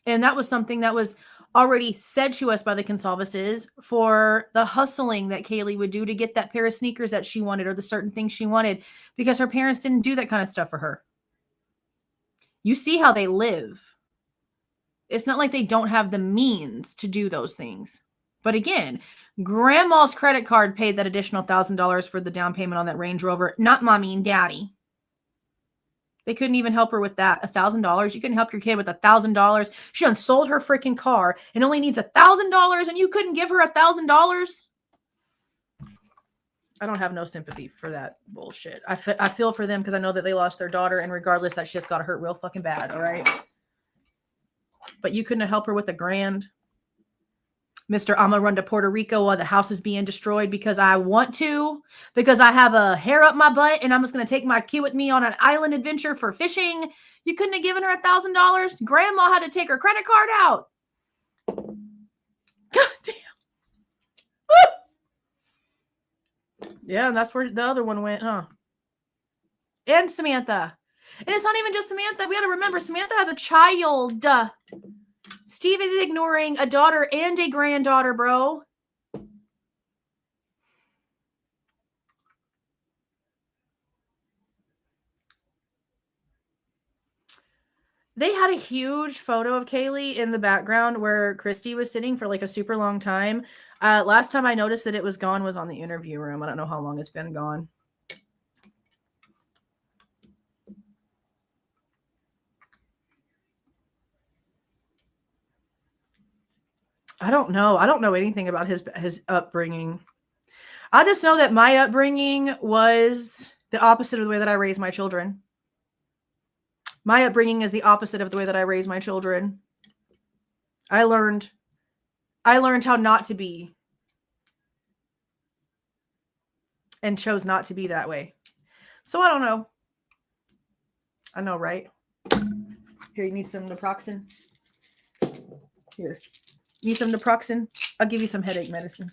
S1: And that was something that was already said to us by the Goncalveses for the hustling that Kaylee would do to get that pair of sneakers that she wanted or the certain things she wanted, because her parents didn't do that kind of stuff for her. You see how they live. It's not like they don't have the means to do those things. But again, grandma's credit card paid that additional $1,000 for the down payment on that Range Rover, not mommy and daddy. They couldn't even help her with that. $1,000. You couldn't help your kid with $1,000. She done sold her freaking car and only needs $1,000, and you couldn't give her $1,000. I don't have no sympathy for that bullshit. I feel for them because I know that they lost their daughter, and regardless, that shit's got to hurt real fucking bad. All right. But you couldn't help her with $1,000. Mr. I'm going to run to Puerto Rico while the house is being destroyed because I want to, because I have a hair up my butt and I'm just going to take my kid with me on an island adventure for fishing. You couldn't have given her $1,000. Grandma had to take her credit card out. God damn. Yeah, and that's where the other one went, huh? And Samantha. And it's not even just Samantha. We got to remember, Samantha has a child. Steve is ignoring a daughter and a granddaughter, bro. They had a huge photo of Kaylee in the background where Kristi was sitting for like a super long time. Last time I noticed that it was gone was on the interview room. I don't know how long it's been gone. I don't know. I don't know anything about his upbringing. I just know that my upbringing was the opposite of the way that I raised my children. My upbringing is the opposite of the way that I raised my children. I learned how not to be and chose not to be that way. So I don't know. I know, right? Here, you need some naproxen? Here. Need some naproxen? I'll give you some headache medicine.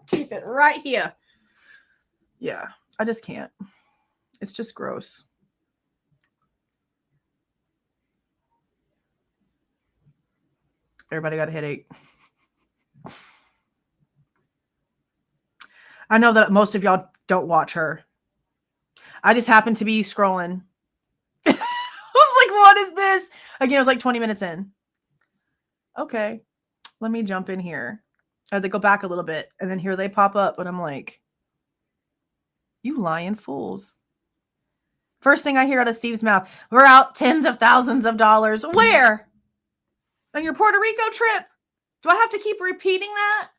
S1: Keep it right here. Yeah, I just can't. It's just gross. Everybody got a headache. I know that most of y'all don't watch her. I just happened to be scrolling. I was like, what is this? Again, it was like 20 minutes in. Okay, let me jump in here. I had to go back a little bit, and then here they pop up, and I'm like, you lying fools. First thing I hear out of Steve's mouth, we're out tens of thousands of dollars. Where? On your Puerto Rico trip? Do I have to keep repeating that?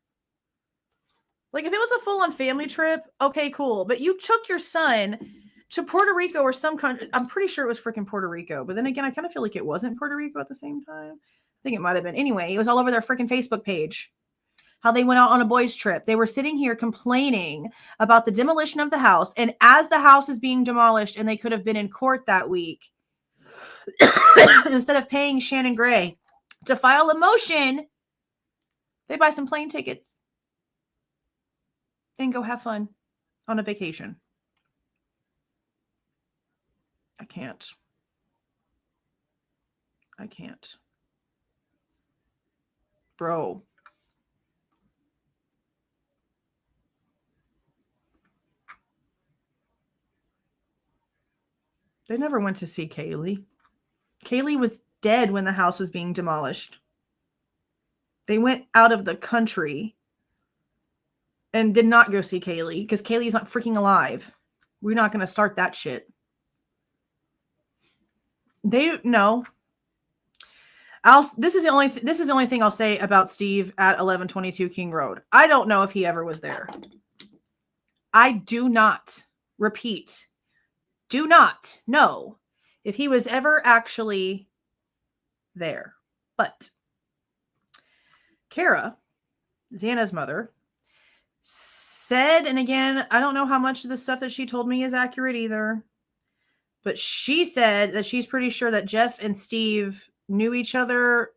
S1: Like, if it was a full-on family trip, okay, cool. But you took your son to Puerto Rico or some country. I'm pretty sure it was freaking Puerto Rico. But then again, I kind of feel like it wasn't Puerto Rico at the same time. I think it might have been. Anyway, it was all over their freaking Facebook page. How they went out on a boys' trip. They were sitting here complaining about the demolition of the house. And as the house is being demolished and they could have been in court that week, instead of paying Shannon Gray to file a motion, they buy some plane tickets and go have fun on a vacation. I can't. Bro. They never went to see Kaylee. Kaylee was dead when the house was being demolished. They went out of the country and did not go see Kaylee because Kaylee's not freaking alive. We're not going to start that shit. No. This is the only thing I'll say about Steve at 1122 King Road. I don't know if he ever was there. I do not know if he was ever actually there. But Kara, Xana's mother, said, and again, I don't know how much of the stuff that she told me is accurate either, but she said that she's pretty sure that Jeff and Steve knew each other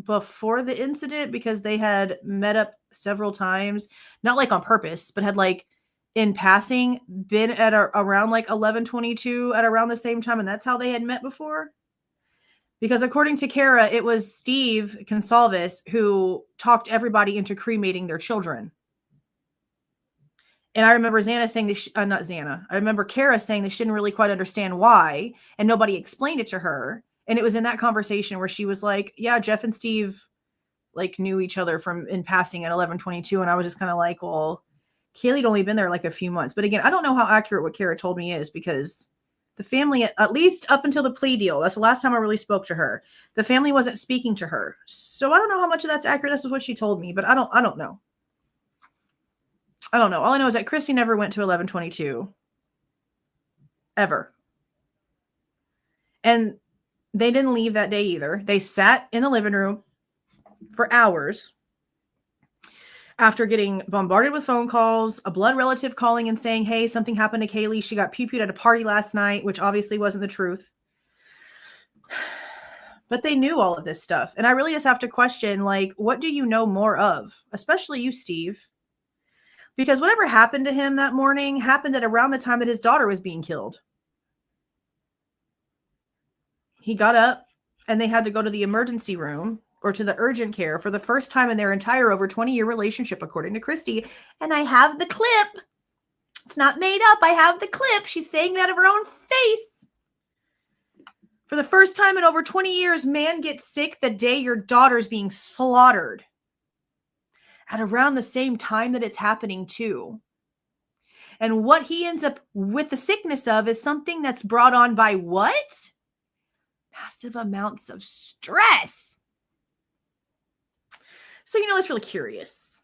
S1: before the incident because they had met up several times, not like on purpose, but had like in passing been at around like 11:22 at around the same time. And that's how they had met before. Because according to Kara, it was Steve Goncalves who talked everybody into cremating their children. And I remember Xana saying that, not Xana. I remember Kara saying that she didn't really quite understand why, and nobody explained it to her. And it was in that conversation where she was like, yeah, Jeff and Steve like knew each other from in passing at 11:22. And I was just kind of like, well, Kaylee'd only been there like a few months. But again, I don't know how accurate what Kara told me is because the family, at least up until the plea deal, that's the last time I really spoke to her. The family wasn't speaking to her. So I don't know how much of that's accurate. This is what she told me, but I don't know. I don't know. All I know is that Kristi never went to 11:22 ever. And they didn't leave that day either. They sat in the living room for hours after getting bombarded with phone calls, a blood relative calling and saying, hey, something happened to Kaylee. She got pew-pewed at a party last night, which obviously wasn't the truth. But they knew all of this stuff. And I really just have to question, like, what do you know more of? Especially you, Steve. Because whatever happened to him that morning happened at around the time that his daughter was being killed. He got up and they had to go to the emergency room or to the urgent care for the first time in their entire over 20-year relationship, according to Kristi. And I have the clip. It's not made up. I have the clip. She's saying that of her own face. For the first time in over 20 years, man gets sick the day your daughter's being slaughtered. At around the same time that it's happening too. And what he ends up with the sickness of is something that's brought on by what? Massive amounts of stress. So, it's really curious.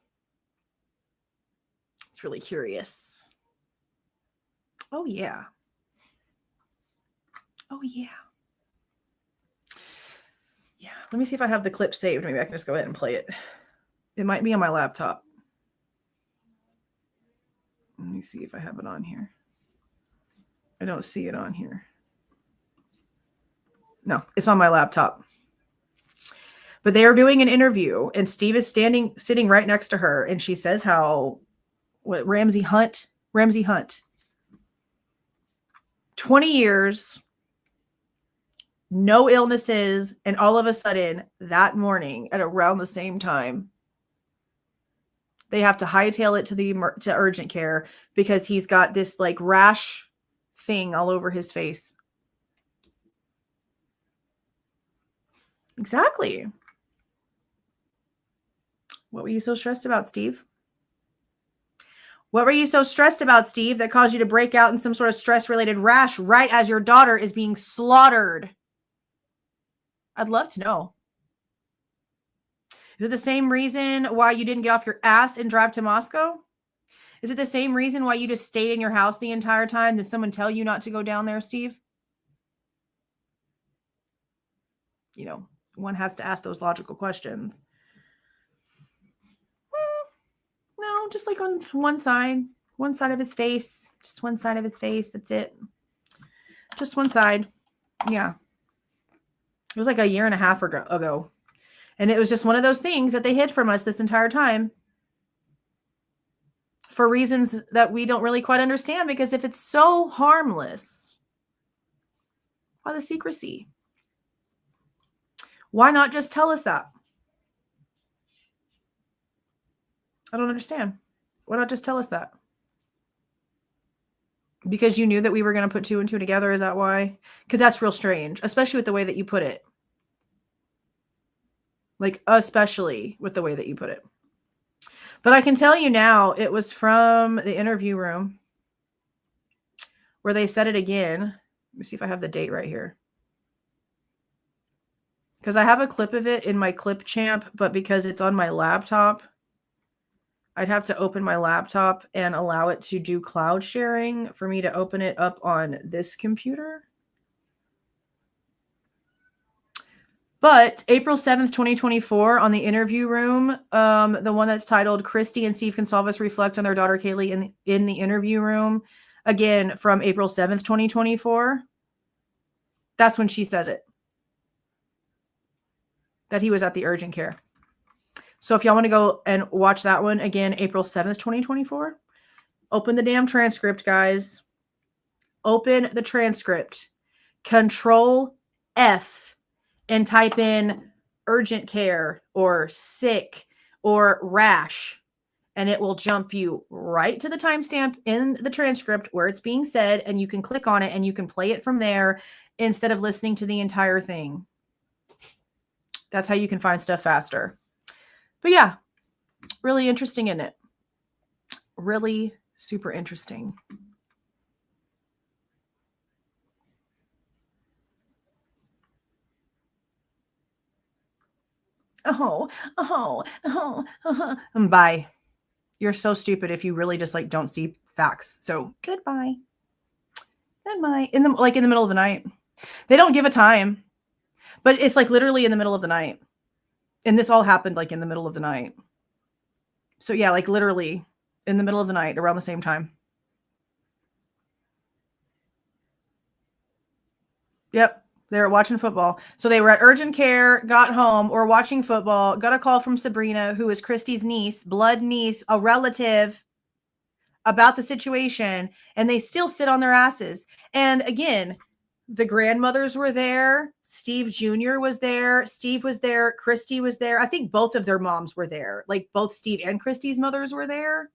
S1: It's really curious. Oh, yeah. Oh, yeah. Yeah. Let me see if I have the clip saved. Maybe I can just go ahead and play it. It might be on my laptop. Let me see if I have it on here. I don't see it on here. No, it's on my laptop. But they are doing an interview and Steve is sitting right next to her. And she says how, Ramsey Hunt, 20 years, no illnesses. And all of a sudden that morning at around the same time, they have to hightail it to urgent care because he's got this like rash thing all over his face. Exactly. What were you so stressed about, Steve? What were you so stressed about, Steve, that caused you to break out in some sort of stress-related rash right as your daughter is being slaughtered? I'd love to know. Is it the same reason why you didn't get off your ass and drive to Moscow? Is it the same reason why you just stayed in your house the entire time? Did someone tell you not to go down there, Steve? One has to ask those logical questions. No, just like on one side of his face, just one side of his face. That's it. Just one side. Yeah. It was like a year and a half ago. And it was just one of those things that they hid from us this entire time for reasons that we don't really quite understand. Because if it's so harmless, why the secrecy? Why not just tell us that? I don't understand. Why not just tell us that? Because you knew that we were going to put 2 and 2 together. Is that why? Because that's real strange, especially with the way that you put it. Like, especially with the way that you put it. But I can tell you now, it was from the interview room where they said it again. Let me see if I have the date right here. Because I have a clip of it in my Clip Champ, but because it's on my laptop, I'd have to open my laptop and allow it to do cloud sharing for me to open it up on this computer. But April 7th, 2024, on the interview room, the one that's titled Kristi and Steve Goncalves reflect on their daughter Kaylee in the interview room, again, from April 7th, 2024, that's when she says it, that he was at the urgent care. So if y'all want to go and watch that one, again, April 7th, 2024, open the damn transcript, guys. Open the transcript. Control F and type in urgent care or sick or rash, and it will jump you right to the timestamp in the transcript where it's being said, and you can click on it and you can play it from there instead of listening to the entire thing. That's how you can find stuff faster. But yeah, really interesting, isn't it? Really super interesting. Bye. You're so stupid if you really just like don't see facts. So goodbye. Goodbye. In the middle of the night. They don't give a time, but it's like literally in the middle of the night. And this all happened like in the middle of the night. So yeah, like literally in the middle of the night around the same time. Yep. They were watching football. So they were at urgent care, got home, or watching football, got a call from Sabrina, who is Kristi's niece, blood niece, a relative, about the situation, and they still sit on their asses. And again, the grandmothers were there. Steve Jr. was there. Steve was there. Kristi was there. I think both of their moms were there. Like both Steve and Kristi's mothers were there.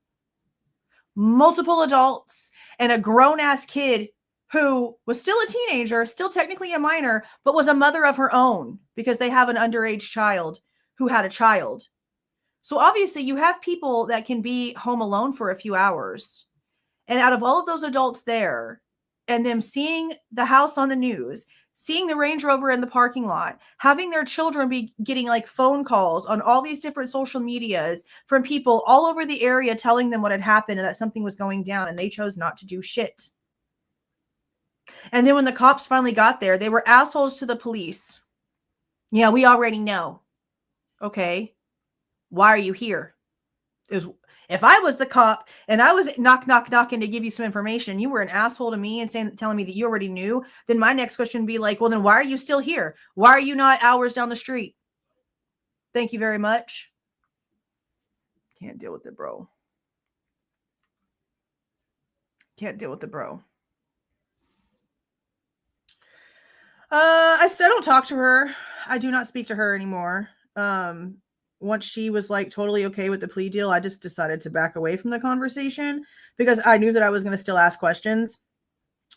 S1: Multiple adults and a grown-ass kid who was still a teenager, still technically a minor, but was a mother of her own because they have an underage child who had a child. So obviously you have people that can be home alone for a few hours. And out of all of those adults there, and them seeing the house on the news, seeing the Range Rover in the parking lot, having their children be getting like phone calls on all these different social medias from people all over the area telling them what had happened and that something was going down, and they chose not to do shit. And then when the cops finally got there, they were assholes to the police. Yeah, we already know. Okay. Why are you here? If I was the cop and I was knocking to give you some information, you were an asshole to me and telling me that you already knew, then my next question would be like, well, then why are you still here? Why are you not hours down the street? Thank you very much. Can't deal with it, bro. Can't deal with it, bro. I still don't talk to her. I do not speak to her anymore. Once she was like totally okay with the plea deal, I just decided to back away from the conversation because I knew that I was going to still ask questions.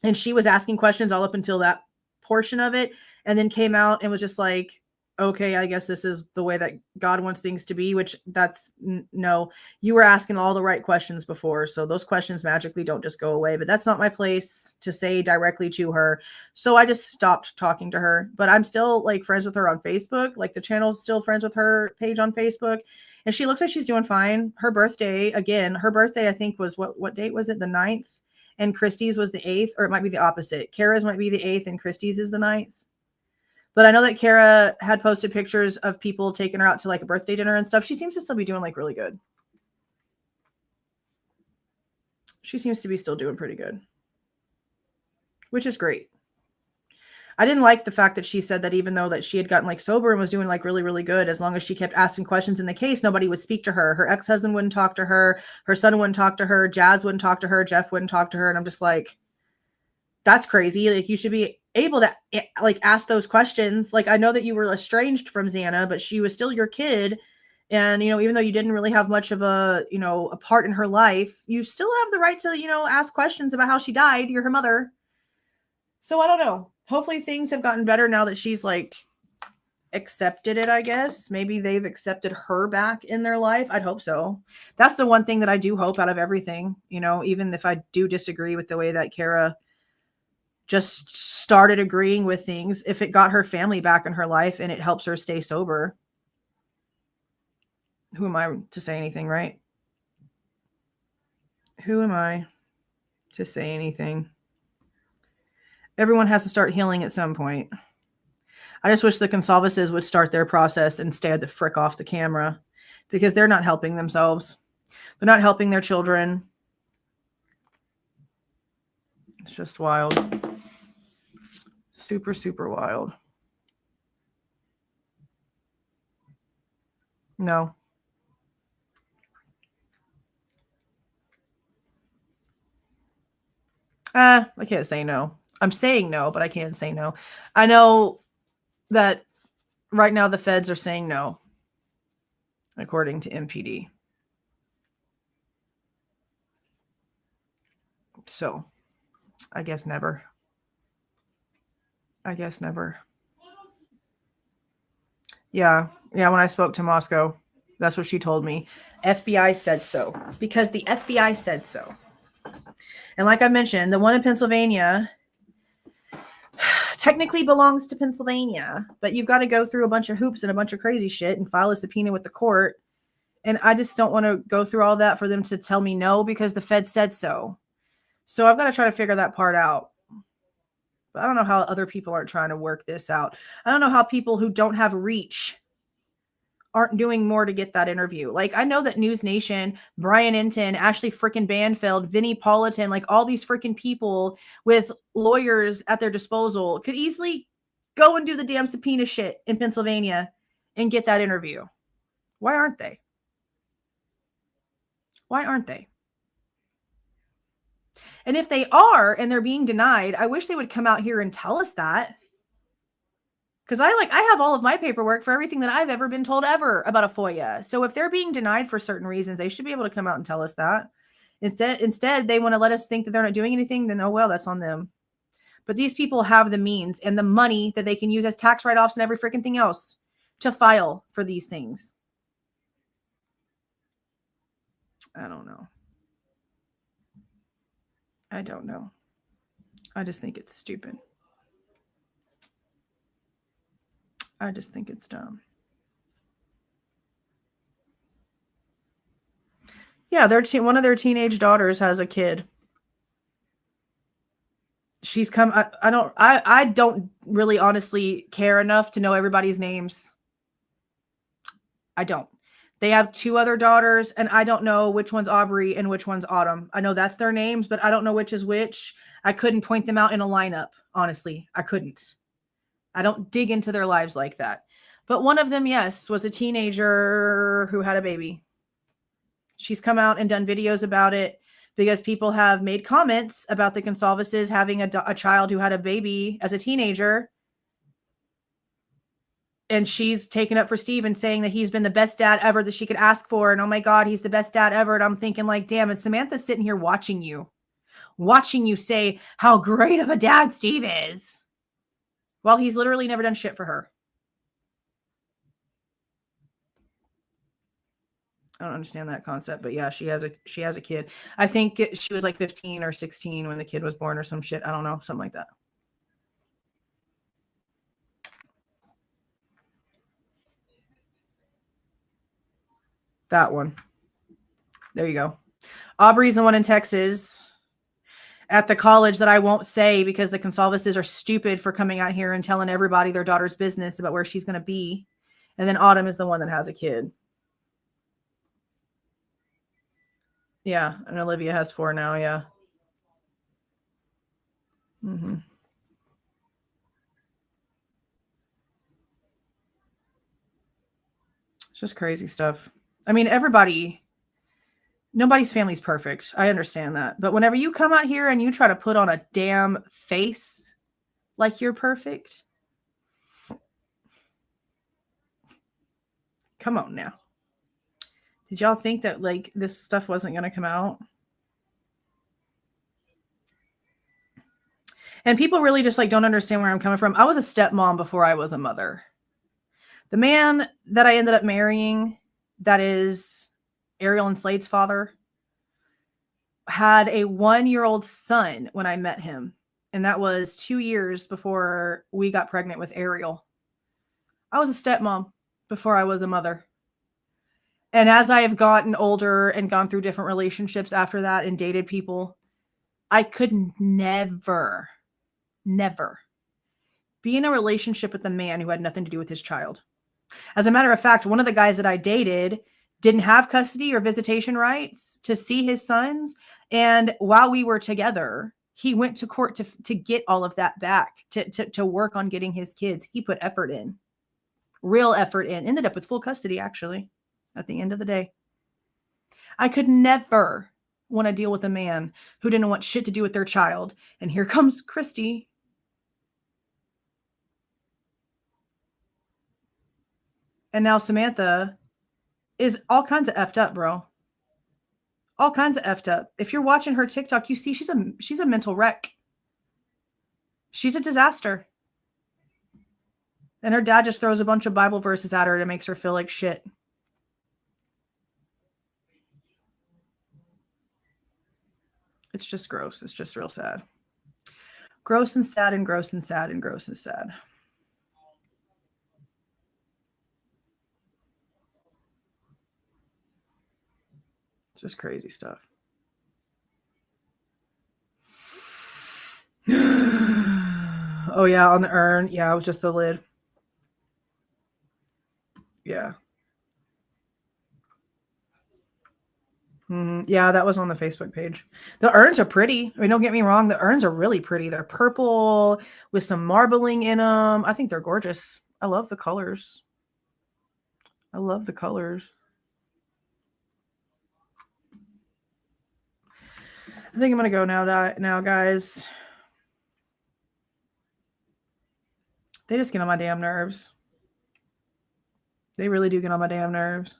S1: And she was asking questions all up until that portion of it, and then came out and was just like, okay, I guess this is the way that God wants things to be, which that's no, you were asking all the right questions before. So those questions magically don't just go away, but that's not my place to say directly to her. So I just stopped talking to her, but I'm still like friends with her on Facebook. Like the channel's still friends with her page on Facebook, and she looks like she's doing fine. Her birthday, I think was what date was it? The 9th, and Kristi's was the 8th, or it might be the opposite. Kara's might be the 8th and Kristi's is the 9th. But I know that Kara had posted pictures of people taking her out to like a birthday dinner and stuff. She seems to still be doing like really good. She seems to be still doing pretty good, which is great. I didn't like the fact that she said that even though that she had gotten like sober and was doing like really, really good, as long as she kept asking questions in the case, nobody would speak to her. Her ex-husband wouldn't talk to her. Her son wouldn't talk to her. Jazz wouldn't talk to her. Jeff wouldn't talk to her. And I'm just like, that's crazy. Like you should be able to like ask those questions. Like I know that you were estranged from Xana, but she was still your kid. And, even though you didn't really have much of a part in her life, you still have the right to, ask questions about how she died. You're her mother. So I don't know. Hopefully things have gotten better now that she's like accepted it, I guess. Maybe they've accepted her back in their life. I'd hope so. That's the one thing that I do hope out of everything, even if I do disagree with the way that Kara just started agreeing with things, if it got her family back in her life and it helps her stay sober, who am I to say anything, right? Who am I to say anything? Everyone has to start healing at some point. I just wish the Goncalveses would start their process and stay the frick off the camera, because they're not helping themselves. They're not helping their children. It's just wild. Super, super wild. No. I can't say no. I'm saying no, but I can't say no. I know that right now the feds are saying no, according to MPD. So, I guess never. I guess never. Yeah, when I spoke to Moscow, that's what she told me. FBI said so, because the FBI said so. And like I mentioned, the one in Pennsylvania technically belongs to Pennsylvania, but you've got to go through a bunch of hoops and a bunch of crazy shit and file a subpoena with the court. And I just don't want to go through all that for them to tell me no, because the Fed said so. So I've got to try to figure that part out. But I don't know how other people aren't trying to work this out. I don't know how people who don't have reach aren't doing more to get that interview. Like, I know that News Nation, Brian Enton, Ashley frickin' Banfield, Vinnie Politan, like all these frickin' people with lawyers at their disposal could easily go and do the damn subpoena shit in Pennsylvania and get that interview. Why aren't they? Why aren't they? And if they are and they're being denied, I wish they would come out here and tell us that. Because I have all of my paperwork for everything that I've ever been told ever about a FOIA. So if they're being denied for certain reasons, they should be able to come out and tell us that. Instead, they want to let us think that they're not doing anything. Then, oh, well, that's on them. But these people have the means and the money that they can use as tax write-offs and every freaking thing else to file for these things. I don't know. I don't know. I just think it's stupid. I just think it's dumb. Yeah, one of their teenage daughters has a kid. She's come. I don't really honestly care enough to know everybody's names. I don't. They have 2 other daughters, and I don't know which one's Aubrey and which one's Autumn. I know that's their names, but I don't know which is which. I couldn't point them out in a lineup. Honestly, I couldn't. I don't dig into their lives like that. But one of them, yes, was a teenager who had a baby. She's come out and done videos about it because people have made comments about the Goncalveses having a child who had a baby as a teenager. And she's taken up for Steve and saying that he's been the best dad ever that she could ask for. And oh my God, he's the best dad ever. And I'm thinking like, damn, and Samantha's sitting here watching you say how great of a dad Steve is, while he's literally never done shit for her. I don't understand that concept, but yeah, she has a kid. I think she was like 15 or 16 when the kid was born or some shit. I don't know, something like that. That one. There you go. Aubrey's the one in Texas at the college that I won't say because the Goncalveses are stupid for coming out here and telling everybody their daughter's business about where she's going to be. And then Autumn is the one that has a kid. Yeah. And Olivia has 4 now. Yeah. Mm-hmm. It's just crazy stuff. I mean, nobody's family's perfect. I understand that. But whenever you come out here and you try to put on a damn face like you're perfect, come on now. Did y'all think that like this stuff wasn't going to come out? And people really just like don't understand where I'm coming from. I was a stepmom before I was a mother. The man that I ended up marrying, that is Ariel and Slade's father, had a 1-year-old son when I met him. And that was 2 years before we got pregnant with Ariel. I was a stepmom before I was a mother. And as I have gotten older and gone through different relationships after that and dated people, I could never be in a relationship with a man who had nothing to do with his child. As a matter of fact, one of the guys that I dated didn't have custody or visitation rights to see his sons. And while we were together, he went to court to get all of that back, to work on getting his kids. He put effort in, real effort in, ended up with full custody, actually, at the end of the day. I could never want to deal with a man who didn't want shit to do with their child. And here comes Kristi. And now Samantha is all kinds of effed up, bro. All kinds of effed up. If you're watching her TikTok, you see she's a mental wreck. She's a disaster. And her dad just throws a bunch of Bible verses at her and it makes her feel like shit. It's just gross. It's just real sad. Gross and sad and gross and sad and gross and sad. It's just crazy stuff. Oh, yeah, on the urn. Yeah, it was just the lid. Yeah. Yeah, that was on the Facebook page. The urns are pretty. I mean, don't get me wrong. The urns are really pretty. They're purple with some marbling in them. I think they're gorgeous. I love the colors. I love the colors. I think I'm going to go now, guys. They just get on my damn nerves. They really do get on my damn nerves.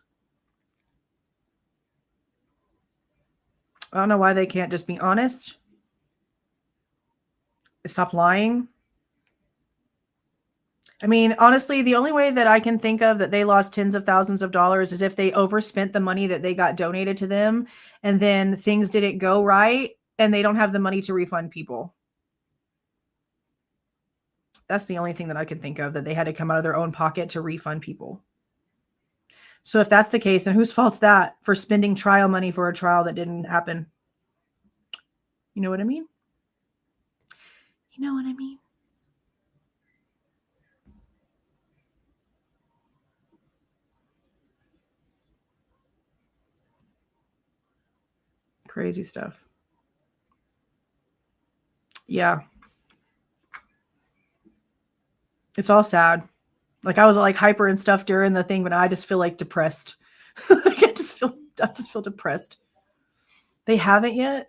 S1: I don't know why they can't just be honest. Stop lying. I mean, honestly, the only way that I can think of that they lost tens of thousands of dollars is if they overspent the money that they got donated to them and then things didn't go right and they don't have the money to refund people. That's the only thing that I can think of, that they had to come out of their own pocket to refund people. So if that's the case, then whose fault's that for spending trial money for a trial that didn't happen? You know what I mean? You know what I mean? Crazy stuff. Yeah. It's all sad. Like I was like hyper and stuff during the thing, but I just feel like depressed. Like I just feel depressed. They haven't yet.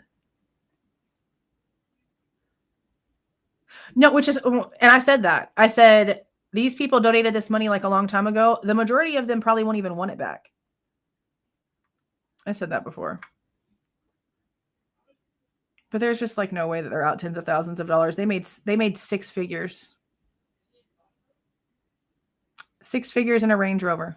S1: No, which is, and I said that. I said, these people donated this money like a long time ago. The majority of them probably won't even want it back. I said that before. But there's just like no way that they're out tens of thousands of dollars. They made six figures. 6 figures in a Range Rover.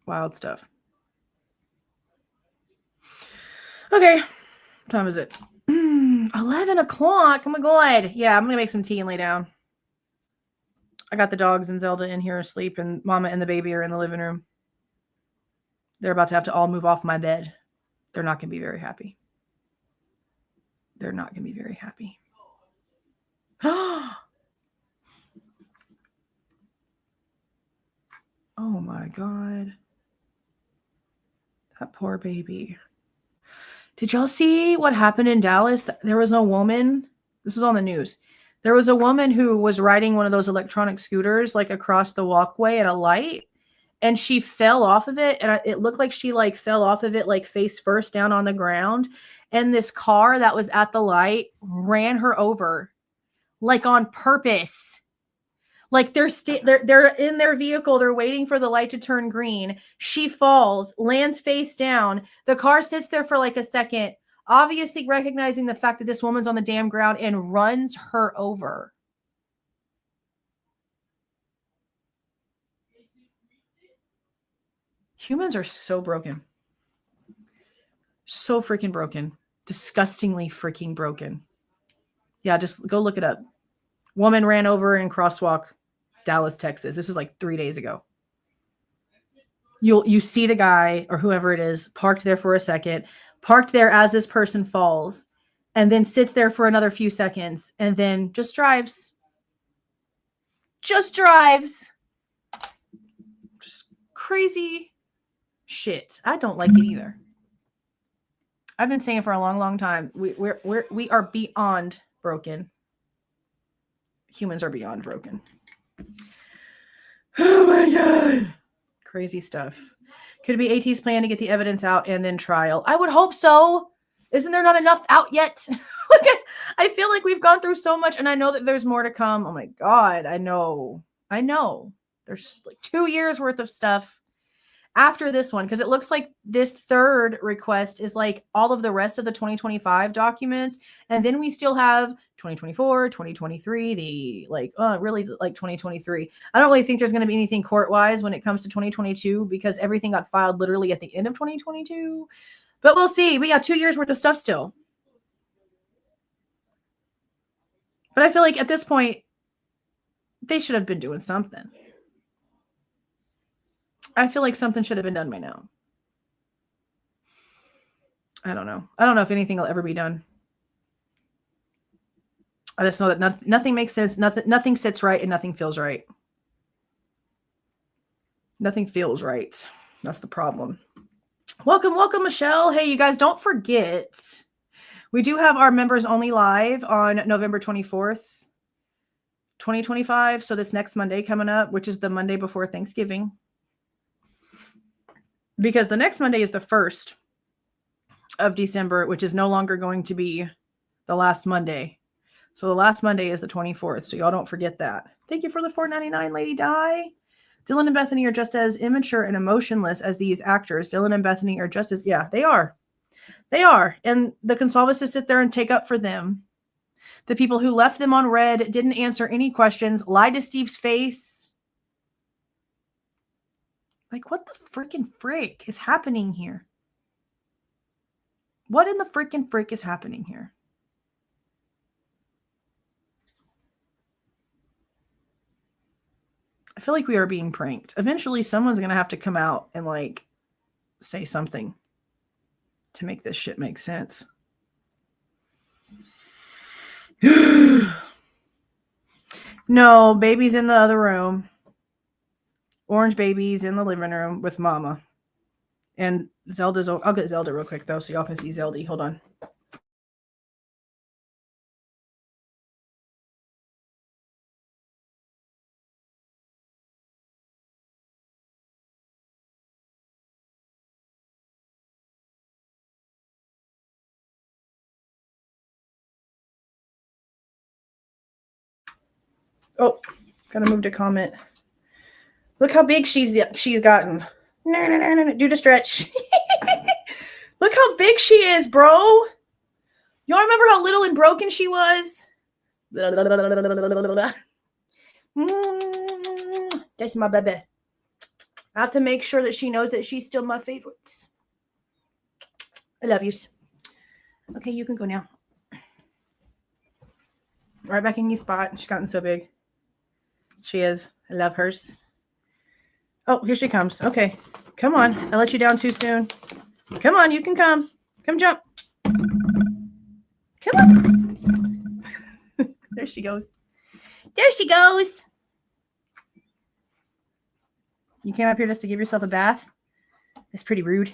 S1: Wild stuff. Okay. What time is it? 11 o'clock. Oh my God. Yeah, I'm going to make some tea and lay down. I got the dogs and Zelda in here asleep, and Mama and the baby are in the living room. They're about to have to all move off my bed. They're not going to be very happy. They're not going to be very happy. Oh my God. That poor baby. Did y'all see what happened in Dallas? There was a woman. This is on the news. There was a woman who was riding one of those electronic scooters like across the walkway at a light, and she fell off of it, and it looked like she like fell off of it like face first down on the ground, and this car that was at the light ran her over like on purpose. Like they're in their vehicle, they're waiting for the light to turn green. She falls, lands face down. The car sits there for like a second, obviously recognizing the fact that this woman's on the damn ground, and runs her over. Humans are so broken. So freaking broken. Disgustingly freaking broken. Yeah, just go look it up. Woman ran over in crosswalk, Dallas, Texas. This was like 3 days ago. You see the guy or whoever it is parked there for a second, parked there as this person falls, and then sits there for another few seconds, and then just drives. Just drives. Just crazy shit. I don't like it either. I've been saying for a long, long time, we are beyond broken. Humans are beyond broken. Oh my God. Crazy stuff. Could it be AT's plan to get the evidence out and then trial? I would hope so. Isn't there not enough out yet? I feel like we've gone through so much, and I know that there's more to come. Oh my God. I know. There's like 2 years worth of stuff after this one, because it looks like this third request is like all of the rest of the 2025 documents, and then we still have 2024, 2023, the really like 2023. I don't really think there's going to be anything court-wise when it comes to 2022, because everything got filed literally at the end of 2022, but we'll see. We got 2 years worth of stuff still. But I feel like at this point, they should have been doing something. I feel like something should have been done by now. I don't know. I don't know if anything will ever be done. I just know that nothing makes sense. Nothing sits right, and nothing feels right. Nothing feels right. That's the problem. Welcome, Michelle. Hey, you guys, don't forget, we do have our members only live on November 24th, 2025. So this next Monday coming up, which is the Monday before Thanksgiving. Because the next Monday is the 1st of December, which is no longer going to be the last Monday. So the last Monday is the 24th. So y'all don't forget that. Thank you for the $4.99, Lady Di. Dylan and Bethany are just as immature and emotionless as these actors. Dylan and Bethany are just as, yeah, they are. They are. And the Goncalveses sit there and take up for them. The people who left them on red, didn't answer any questions, lied to Steve's face. Like, what the freaking frick is happening here? What in the freaking frick is happening here? I feel like we are being pranked. Eventually, someone's going to have to come out and, like, say something to make this shit make sense. No, baby's in the other room. Orange baby's in the living room with Mama. And Zelda's... I'll get Zelda real quick, though, so y'all can see Zelda. Hold on. Oh, gotta move to comment. Look how big she's gotten. No. Do the stretch. Look how big she is, bro. Y'all remember how little and broken she was? That's my baby. I have to make sure that she knows that she's still my favorite. I love you. Okay, you can go now. Right back in your spot. She's gotten so big. She is. I love hers. Oh, here she comes. Okay. Come on. I let you down too soon. Come on. You can come. Come jump. Come on. There she goes. There she goes. You came up here just to give yourself a bath? It's pretty rude.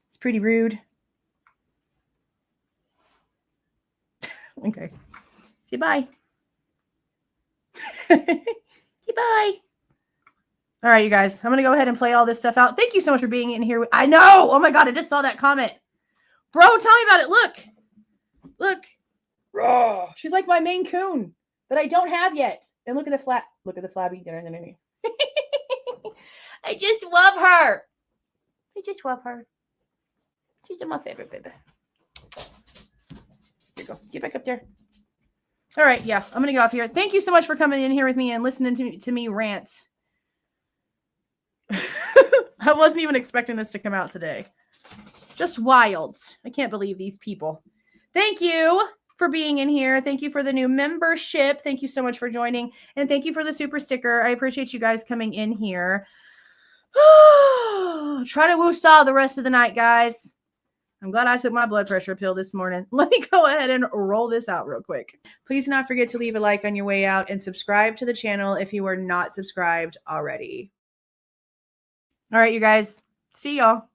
S1: It's pretty rude. Okay. Say bye. Say bye. All right, you guys. I'm going to go ahead and play all this stuff out. Thank you so much for being in here. I know. Oh, my God. I just saw that comment. Bro, tell me about it. Look. Look. Oh, she's like my Maine Coon that I don't have yet. And look at the flabby. I just love her. I just love her. She's my favorite baby. Here you go. Get back up there. All right. Yeah, I'm going to get off here. Thank you so much for coming in here with me and listening to me rant. I wasn't even expecting this to come out today. Just wild. I can't believe these people. Thank you for being in here. Thank you for the new membership. Thank you so much for joining. And thank you for the super sticker. I appreciate you guys coming in here. Try to woo-saw the rest of the night, guys. I'm glad I took my blood pressure pill this morning. Let me go ahead and roll this out real quick. Please do not forget to leave a like on your way out and subscribe to the channel if you are not subscribed already. All right, you guys. See y'all.